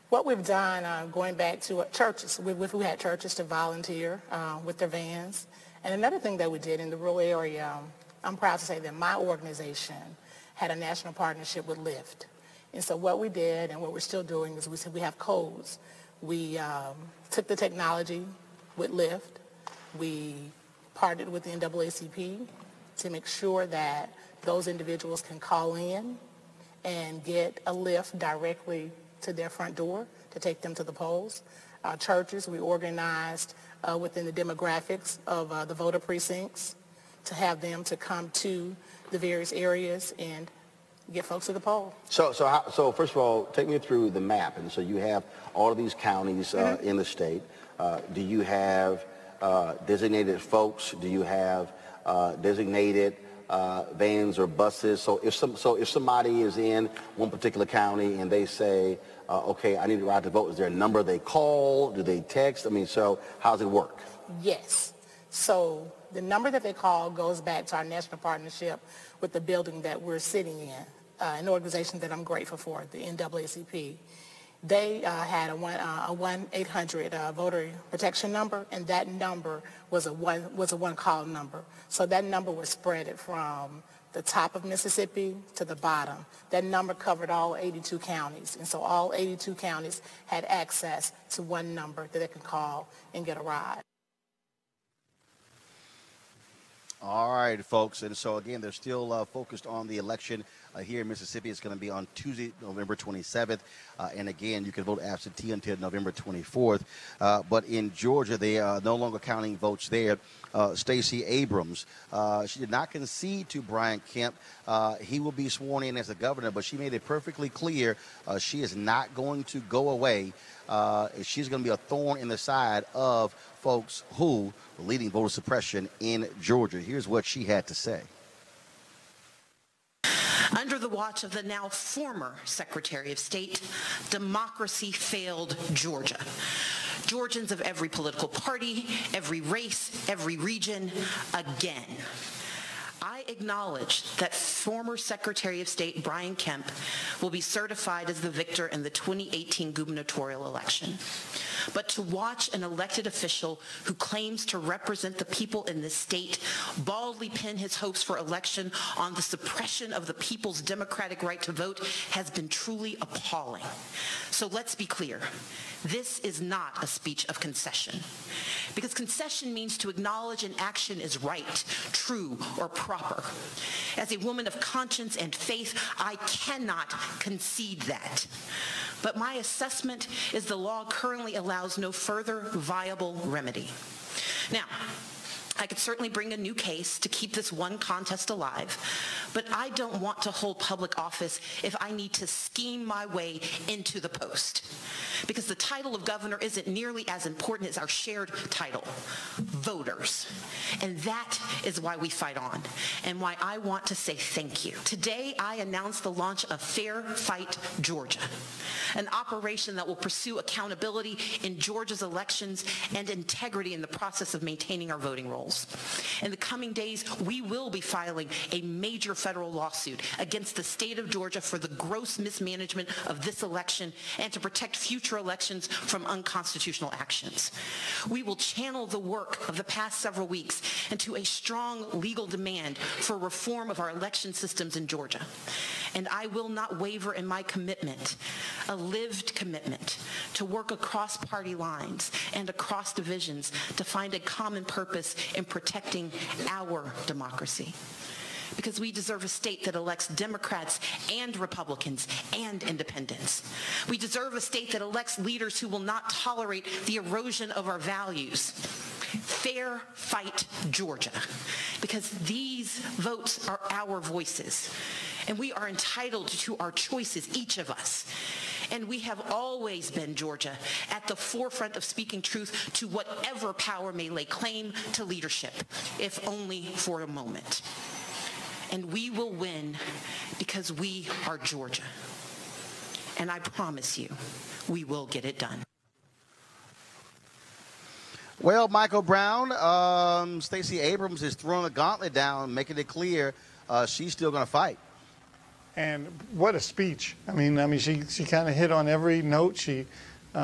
What we've done, going back to churches, we had churches to volunteer with their vans. And another thing that we did in the rural area, I'm proud to say that my organization had a national partnership with Lyft. And so what we did and what we're still doing is we said we have codes. We took the technology with Lyft. We partnered with the NAACP to make sure that those individuals can call in and get a Lyft directly to their front door to take them to the polls. Churches, we organized within the demographics of the voter precincts to have them to come to the various areas and get folks to the poll. So first of all, take me through the map. And so you have all of these counties in the state. Do you have designated folks? Do you have designated vans or buses? So if somebody is in one particular county and they say, okay, I need to ride to vote, is there a number they call? Do they text? I mean, so how does it work? Yes. So the number that they call goes back to our national partnership with the building that we're sitting in, an organization that I'm grateful for, the NAACP. They had a 1-800 voter protection number, and that number was a one-call number. So that number was spread from the top of Mississippi to the bottom. That number covered all 82 counties, and so all 82 counties had access to one number that they could call and get a ride. All right, folks. And so, again, they're still focused on the election here in Mississippi. It's going to be on Tuesday, November 27th. And, again, you can vote absentee until November 24th. But in Georgia, they are no longer counting votes there. Stacey Abrams, she did not concede to Brian Kemp. He will be sworn in as the governor, but she made it perfectly clear she is not going to go away. She's going to be a thorn in the side of folks who were leading voter suppression in Georgia. Here's what she had to say. Under the watch of the now former Secretary of State, democracy failed Georgia. Georgians of every political party, every race, every region, again. I acknowledge that former Secretary of State Brian Kemp will be certified as the victor in the 2018 gubernatorial election. But to watch an elected official who claims to represent the people in this state baldly pin his hopes for election on the suppression of the people's democratic right to vote has been truly appalling. So let's be clear. This is not a speech of concession, because concession means to acknowledge an action is right, true, or proper. As a woman of conscience and faith, I cannot concede that. But my assessment is the law currently allows no further viable remedy. Now, I could certainly bring a new case to keep this one contest alive, but I don't want to hold public office if I need to scheme my way into the post. Because the title of governor isn't nearly as important as our shared title, voters. And that is why we fight on, and why I want to say thank you. Today, I announce the launch of Fair Fight Georgia, an operation that will pursue accountability in Georgia's elections and integrity in the process of maintaining our voting rolls. In the coming days, we will be filing a major federal lawsuit against the state of Georgia for the gross mismanagement of this election and to protect future elections from unconstitutional actions. We will channel the work of the past several weeks into a strong legal demand for reform of our election systems in Georgia. And I will not waver in my commitment, a lived commitment, to work across party lines and across divisions to find a common purpose in protecting our democracy. because we deserve a state that elects Democrats and Republicans and independents. We deserve a state that elects leaders who will not tolerate the erosion of our values. Fair fight Georgia, because these votes are our voices, and we are entitled to our choices, each of us. And we have always been, Georgia, at the forefront of speaking truth to whatever power may lay claim to leadership, if only for a moment. And we will win because we are Georgia. And I promise you, we will get it done. Well, Michael Brown, Stacey Abrams is throwing the gauntlet down, making it clear she's still going to fight. And what a speech. I mean, she kind of hit on every note. She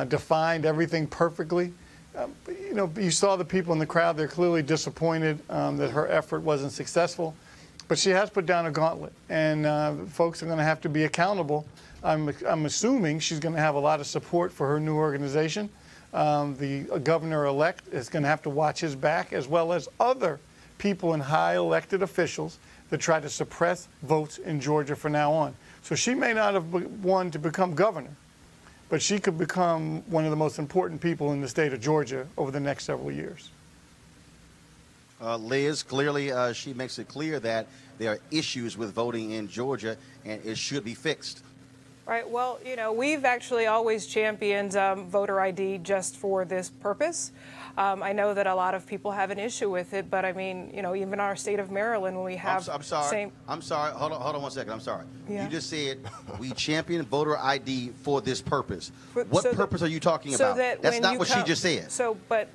defined everything perfectly. You know, you saw the people in the crowd. They're clearly disappointed that her effort wasn't successful. But she has put down a gauntlet, and folks are going to have to be accountable. I'm assuming she's going to have a lot of support for her new organization. The governor-elect is going to have to watch his back, as well as other people in high elected officials that try to suppress votes in Georgia from now on. So she may not have won to become governor, but she could become one of the most important people in the state of Georgia over the next several years. Liz, clearly she makes it clear that there are issues with voting in Georgia, and it should be fixed. Right. Well, you know, we've actually always championed voter ID just for this purpose. I know that a lot of people have an issue with it, but I mean, you know, even in our state of Maryland, when we have I'm sorry. Hold on 1 second. I'm sorry. Yeah. You just said we champion voter ID for this purpose. What purpose are you talking about? That's not what she just said. So, but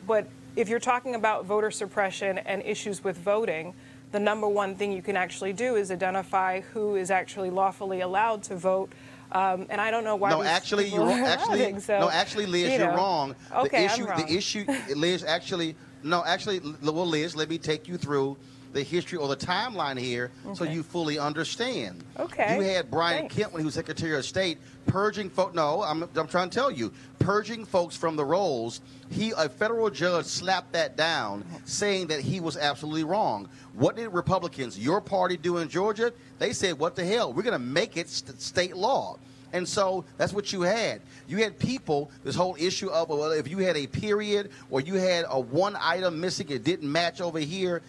if you're talking about voter suppression and issues with voting, the number one thing you can actually do is identify who is actually lawfully allowed to vote. And I don't know why. No, actually, you're wrong. Actually, Liz, you're wrong. Okay, I'm wrong. The issue, Liz, well, Liz, let me take you through the history or the timeline here so you fully understand. Okay. You had Brian Kemp when he was Secretary of State purging folks. No, I'm trying to tell you, purging folks from the rolls. A federal judge slapped that down, saying that he was absolutely wrong. What did Republicans, your party, do in Georgia? They said, what the hell? We're going to make it state law. And so that's what you had. You had people, this whole issue of, well, if you had a period or you had a one item missing, it didn't match over here,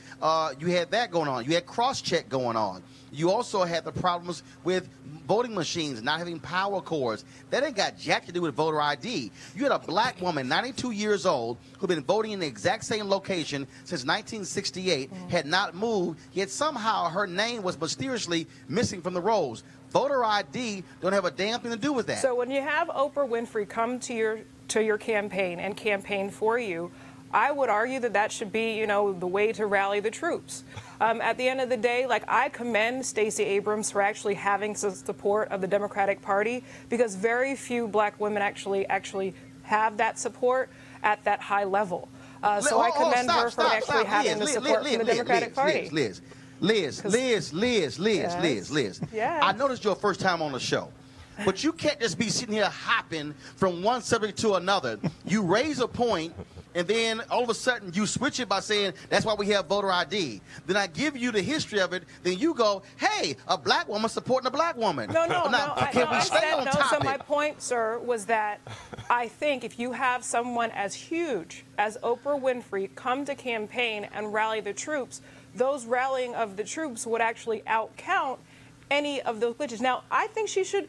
you had that going on. You had cross-check going on. You also had the problems with voting machines not having power cords. That ain't got jack to do with voter ID. You had a black woman, 92 years old, who'd been voting in the exact same location since 1968, had not moved, yet somehow her name was mysteriously missing from the rolls. Voter ID don't have a damn thing to do with that. So when you have Oprah Winfrey come to your campaign and campaign for you, I would argue that that should be, you know, the way to rally the troops. At the end of the day, like, I commend Stacey Abrams for actually having some support of the Democratic Party, because very few black women actually have that support at that high level. So I commend her for actually having the support from the Democratic Party. Liz. Yeah. I know this is your first time on the show, but you can't just be sitting here hopping from one subject to another. You raise a point, and then all of a sudden you switch it by saying that's why we have voter ID. Then I give you the history of it. Then you go, hey, a black woman supporting a black woman. No. So my point, sir, was that I think if you have someone as huge as Oprah Winfrey come to campaign and rally the troops, those rallying of the troops would actually outcount any of those glitches. Now, I think she should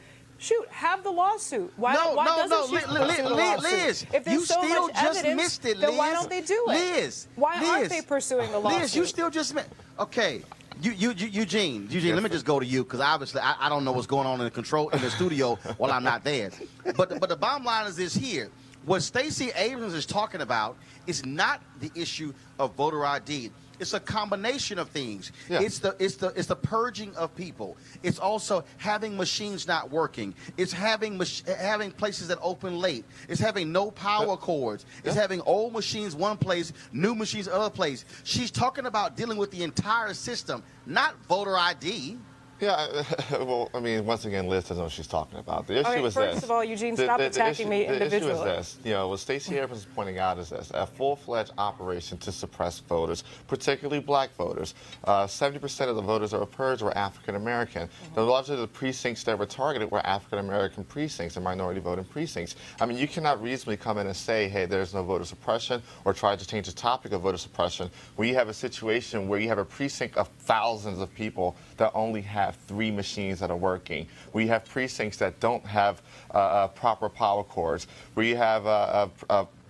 have the lawsuit. Why doesn't she pursue the lawsuit? Liz, if there's you so still much just evidence, missed it, Liz. then why don't they do it? Why aren't they pursuing the lawsuit? Liz, you still just missed. Okay. Eugene, let me just go to you, because obviously I don't know what's going on in the studio while I'm not there. But the bottom line is this here. What Stacey Abrams is talking about is not the issue of voter ID. It's a combination of things. Yeah. It's the purging of people. It's also having machines not working. It's having places that open late. It's having no power cords. It's having old machines one place, new machines other place. She's talking about dealing with the entire system, not voter ID. Yeah, well, I mean, once again, Liz doesn't know what she's talking about. The issue is this. First of all, Eugene, stop attacking me individually. The issue is this. You know, what Stacey Abrams is pointing out is this. A full-fledged operation to suppress voters, particularly black voters. 70% of the voters that were purged were African-American. The largely the precincts that were targeted were African-American precincts and minority voting precincts. I mean, you cannot reasonably come in and say, hey, there's no voter suppression, or try to change the topic of voter suppression, when you have a situation where you have a precinct of thousands of people that only have 3 machines that are working. We have precincts that don't have proper power cords. We have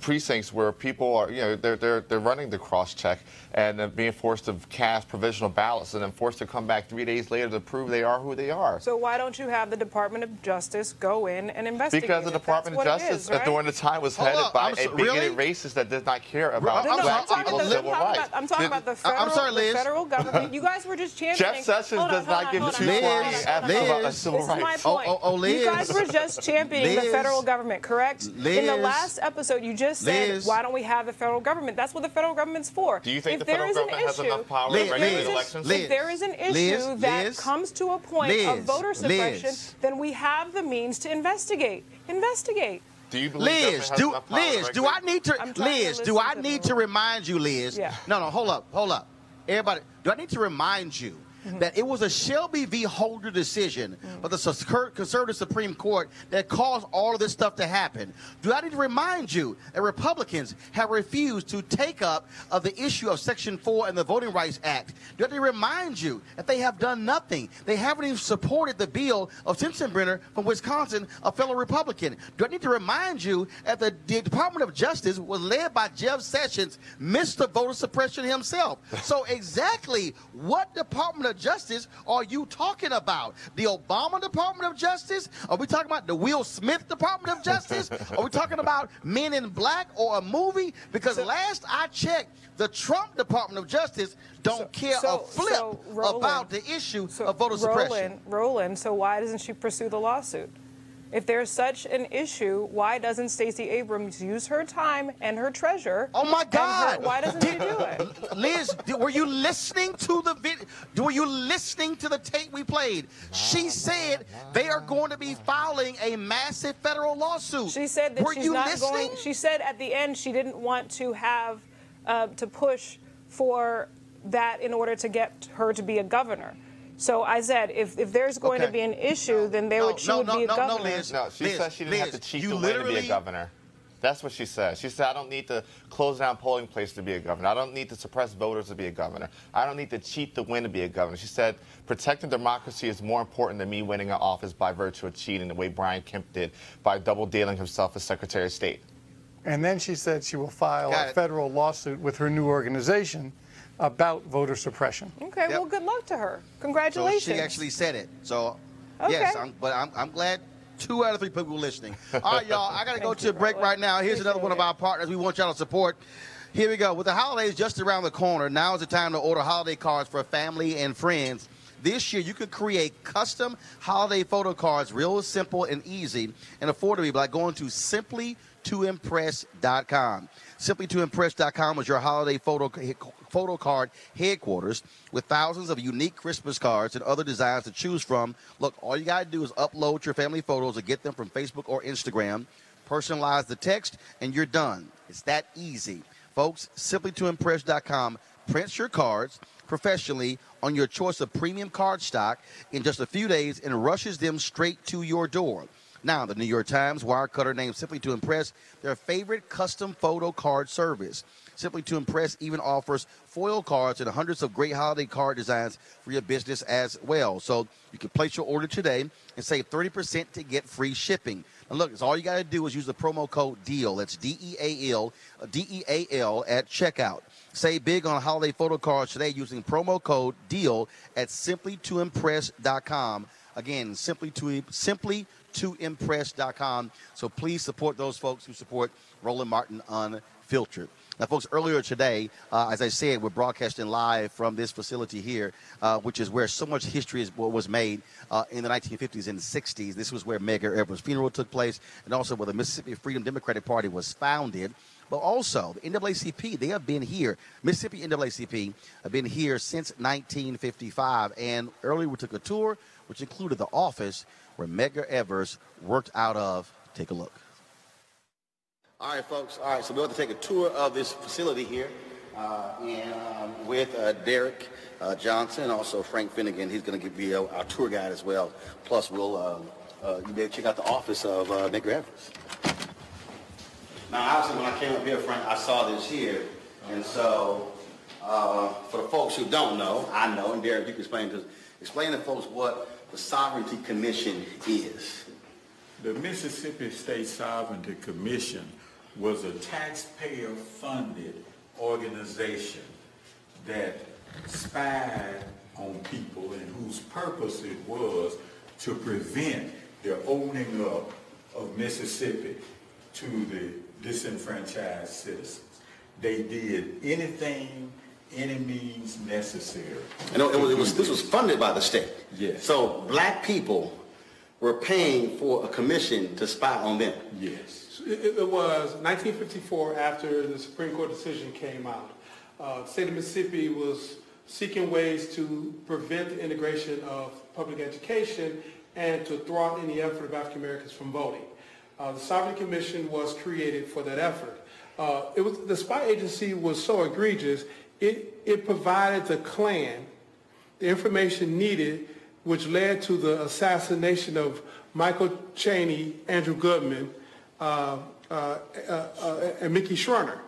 precincts where people are, you know, they're running the cross-check and then being forced to cast provisional ballots and then forced to come back 3 days later to prove they are who they are. So why don't you have the Department of Justice go in and investigate? Because the Department of Justice during the time was headed by a bigoted racist that did not care about black people's civil rights. I'm talking about the federal government. You guys were just championing. Jeff Sessions does not give two flying F's about a civil rights. You guys were just championing the federal government, correct? In the last episode, you just said, why don't we have the federal government? That's what the federal government's for. Do you think the federal government has enough power to regulate elections? If there is an issue that comes to a point of voter suppression, then we have the means to investigate. Investigate. Do you believe do I need to remind you, Liz? Yeah. No, hold up. Everybody, do I need to remind you that it was a Shelby v. Holder decision of the conservative Supreme Court that caused all of this stuff to happen? Do I need to remind you that Republicans have refused to take up the issue of Section 4 and the Voting Rights Act? Do I need to remind you that they have done nothing? They haven't even supported the bill of Sensenbrenner from Wisconsin, a fellow Republican. Do I need to remind you that the Department of Justice was led by Jeff Sessions, Mr. Voter Suppression himself? So exactly what Department of Justice are you talking about? The Obama Department of Justice? Are we talking about the Will Smith Department of Justice? Are we talking about Men in Black or a movie? Because last I checked, the Trump Department of Justice don't care a flip about the issue of voter suppression. Roland, so why doesn't she pursue the lawsuit? If there's such an issue, why doesn't Stacey Abrams use her time and her treasure? Oh my God! Why doesn't she do it? Liz, were you listening to the video? Were you listening to the tape we played? She said they are going to be filing a massive federal lawsuit. She said that she's not going. She said at the end she didn't want to have to push for that in order to get her to be a governor. So I said, if there's going to be an issue, then she would be a governor. Liz, she said she didn't have to cheat to win to be a governor. That's what she said. She said, I don't need to close down polling places to be a governor. I don't need to suppress voters to be a governor. I don't need to cheat to win to be a governor. She said, protecting democracy is more important than me winning an office by virtue of cheating, the way Brian Kemp did by double-dealing himself as Secretary of State. And then she said she will file a federal lawsuit with her new organization about voter suppression. Okay, well, good luck to her. Congratulations. So she actually said it. So, okay. Yes, I'm glad 2 out of 3 people were listening. All right, y'all, I got to go to a break right now. Here's another one of our partners we want y'all to support. Here we go. With the holidays just around the corner, now is the time to order holiday cards for family and friends. This year, you could create custom holiday photo cards real simple and easy and affordable by going to simplytoimpress.com. Simplytoimpress.com is your holiday photo card headquarters with thousands of unique Christmas cards and other designs to choose from. Look, all you got to do is upload your family photos or get them from Facebook or Instagram, personalize the text, and you're done. It's that easy. Folks, simplytoimpress.com prints your cards professionally on your choice of premium card stock in just a few days and rushes them straight to your door. Now, the New York Times Wirecutter named Simply to Impress their favorite custom photo card service. Simply to Impress even offers foil cards and hundreds of great holiday card designs for your business as well. So you can place your order today and save 30% to get free shipping. Now, look, it's all you got to do is use the promo code DEAL. That's DEAL at checkout. Save big on holiday photo cards today using promo code DEAL at simplytoimpress.com. Again, simplytoimpress.com. So please support those folks who support Roland Martin Unfiltered. Now, folks, earlier today, as I said, we're broadcasting live from this facility here, which is where so much history was made in the 1950s and 60s. This was where Medgar Evers' funeral took place and also where the Mississippi Freedom Democratic Party was founded. but also the NAACP, they have been here. Mississippi NAACP have been here since 1955. And earlier we took a tour, which included the office where Medgar Evers worked out of. Take a look. All right, folks. All right, so we're going to take a tour of this facility here with Derek Johnson and also Frank Finnegan. He's going to be our tour guide as well. Plus, we'll you may check out the office of Medgar Evers. Now, obviously, when I came up here, Frank, I saw this here. And so, for the folks who don't know, I know, and Derek, you can explain to folks what the Sovereignty Commission is. The Mississippi State Sovereignty Commission was a taxpayer-funded organization that spied on people and whose purpose it was to prevent the opening up of Mississippi to the disenfranchised citizens. They did anything, any means necessary. And this was funded by the state. Yes. So black people were paying for a commission to spy on them. Yes. It was 1954 after the Supreme Court decision came out. The state of Mississippi was seeking ways to prevent the integration of public education and to thwart any effort of African Americans from voting. The Sovereignty Commission was created for that effort. The spy agency was so egregious, it provided the Klan the information needed, which led to the assassination of Michael Cheney, Andrew Goodman, and Mickey Schwerner.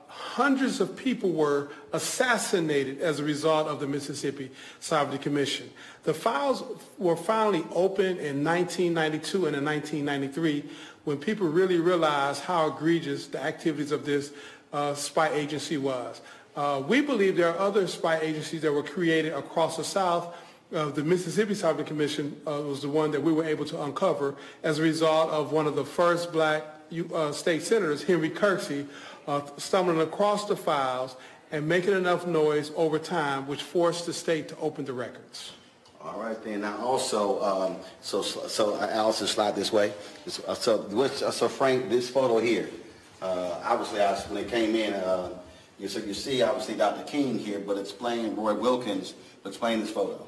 Hundreds of people were assassinated as a result of the Mississippi Sovereignty Commission. The files were finally opened in 1992 and in 1993 when people really realized how egregious the activities of this spy agency was. We believe there are other spy agencies that were created across the South. The Mississippi Sovereignty Commission was the one that we were able to uncover as a result of one of the first black state senators, Henry Kirksey, stumbling across the files and making enough noise over time, which forced the state to open the records. All right, then. Now, also, so Allison, slide this way. So Frank, this photo here, obviously, when it came in, you see, obviously, Dr. King here, but explain Roy Wilkins. Explain this photo.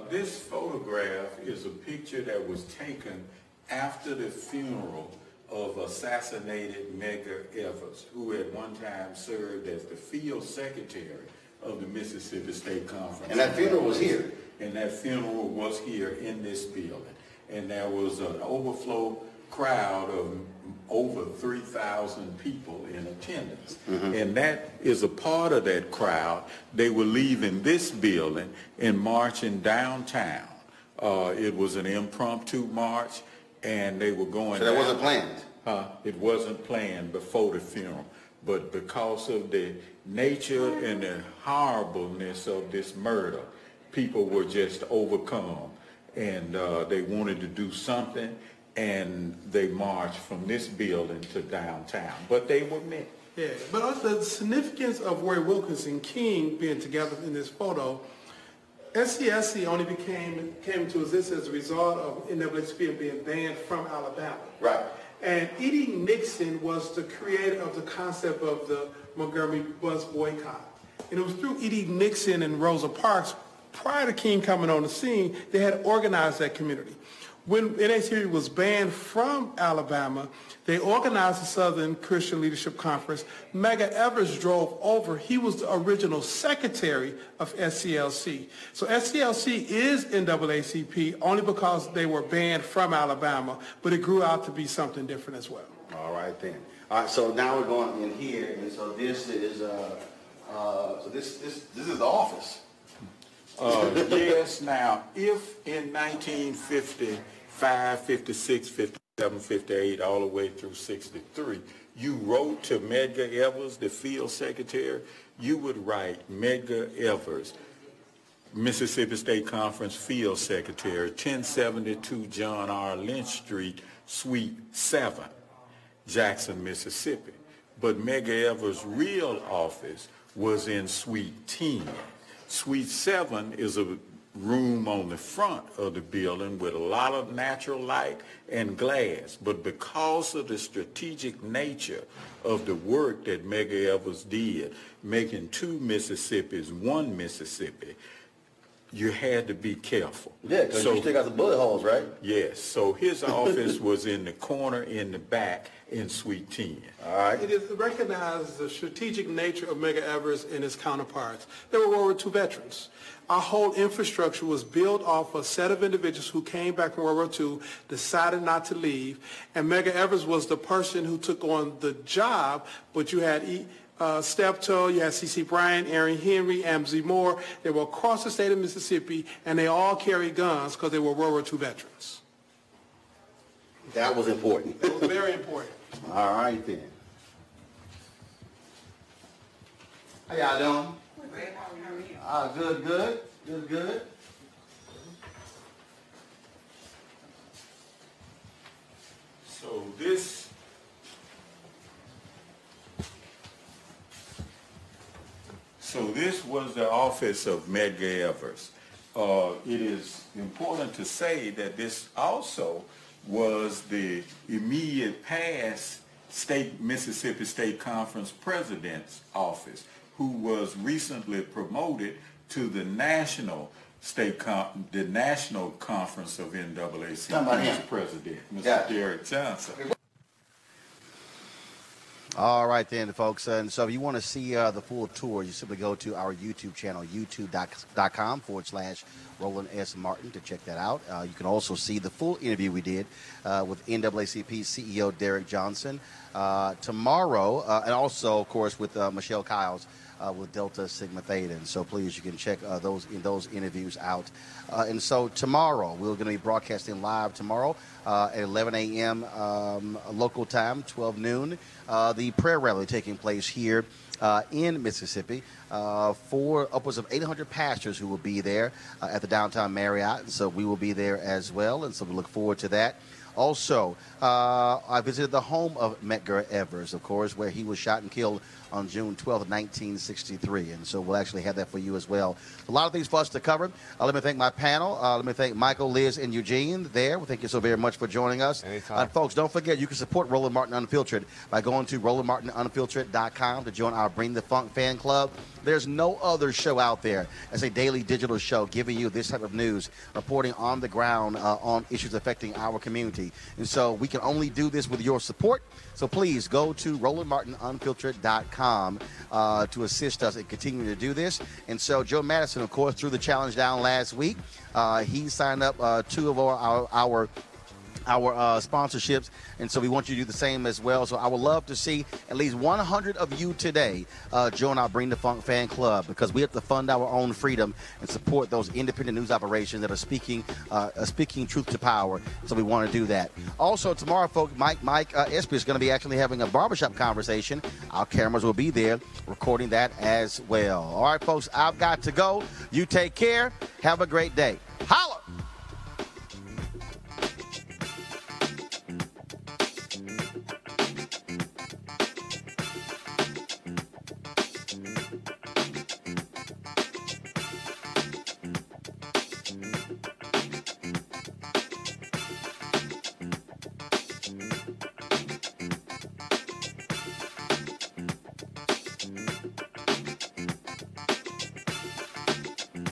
This photograph is a picture that was taken after the funeral of assassinated Medgar Evers, who at one time served as the field secretary of the Mississippi State Conference. And that funeral was here. And that funeral was here in this building. And there was an overflow crowd of over 3,000 people in attendance. Mm-hmm. And that is a part of that crowd. They were leaving this building and marching downtown. It was an impromptu march, and they were going. So that wasn't planned? It wasn't planned before the funeral. But because of the nature and the horribleness of this murder, people were just overcome, and they wanted to do something, and they marched from this building to downtown. But they were met. Yeah, but also the significance of Roy Wilkins and King being together in this photo, SCSC only came into existence as a result of NAACP being banned from Alabama. Right. And E.D. Nixon was the creator of the concept of the Montgomery bus boycott. And it was through E.D. Nixon and Rosa Parks, prior to King coming on the scene, they had organized that community. When NAACP was banned from Alabama, they organized the Southern Christian Leadership Conference. Medgar Evers drove over. He was the original secretary of SCLC. So SCLC is NAACP only because they were banned from Alabama, but it grew out to be something different as well. All right, then. All right, so now we're going in here, and so this is this is the office. Yes, now, if in 1955, 56, 57, 58, all the way through 63, you wrote to Medgar Evers, the field secretary, you would write Medgar Evers, Mississippi State Conference field secretary, 1072 John R. Lynch Street, Suite 7, Jackson, Mississippi. But Medgar Evers' real office was in Suite 10. Suite 7 is a room on the front of the building with a lot of natural light and glass. But because of the strategic nature of the work that Medgar Evers did, making 2 Mississippis 1 Mississippi, you had to be careful. Yeah, because you still got the bullet holes, right? Yes. So his office was in the corner in the back in Suite 10. All right. It is recognized the strategic nature of Medgar Evers and his counterparts. They were World War II veterans. Our whole infrastructure was built off a set of individuals who came back from World War II, decided not to leave, and Medgar Evers was the person who took on the job, but you had Steptoe, you had C.C. Bryant, Aaron Henry, Amzie Moore. They were across the state of Mississippi, and they all carried guns because they were World War II veterans. That was important. It was very important. All right, then. How y'all doing? Good, good. Good, good. So this was the office of Medgar Evers. It is important to say that this also was the immediate past Mississippi State Conference President's office, who was recently promoted to the national national conference of NAACP's president, Mr. Derek Johnson. All right then, folks. And so if you want to see the full tour, you simply go to our YouTube channel, youtube.com/Roland S. Martin to check that out. You can also see the full interview we did with NAACP CEO Derek Johnson tomorrow, and also, of course, with Michelle Kiles with Delta Sigma Theta. And so please, you can check those interviews out. And so tomorrow, we're going to be broadcasting live tomorrow at 11 a.m. Local time, 12 noon. The prayer rally taking place here in Mississippi for upwards of 800 pastors who will be there at the downtown Marriott. And so we will be there as well. And so we look forward to that. Also, I visited the home of Medgar Evers, of course, where he was shot and killed on June 12th, 1963. And so we'll actually have that for you as well. A lot of things for us to cover. Let me thank my panel. Let me thank Michael, Liz, and Eugene there. Well, thank you so very much for joining us. Anytime. Folks, don't forget, you can support Roland Martin Unfiltered by going to RolandMartinUnfiltered.com to join our Bring the Funk fan club. There's no other show out there as a daily digital show giving you this type of news, reporting on the ground on issues affecting our community. And so we can only do this with your support. So please go to RolandMartinUnfiltered.com to assist us in continuing to do this. And so Joe Madison, of course, threw the challenge down last week. He signed up 2 of our sponsorships, and so we want you to do the same as well. So I would love to see at least 100 of you today join our Bring the Funk fan club, because we have to fund our own freedom and support those independent news operations that are speaking truth to power. So we want to do that. Also tomorrow, folks, Mike Espy is going to be actually having a barbershop conversation. Our cameras will be there recording that as well. All right, folks, I've got to go. You take care. Have a great day. Holla!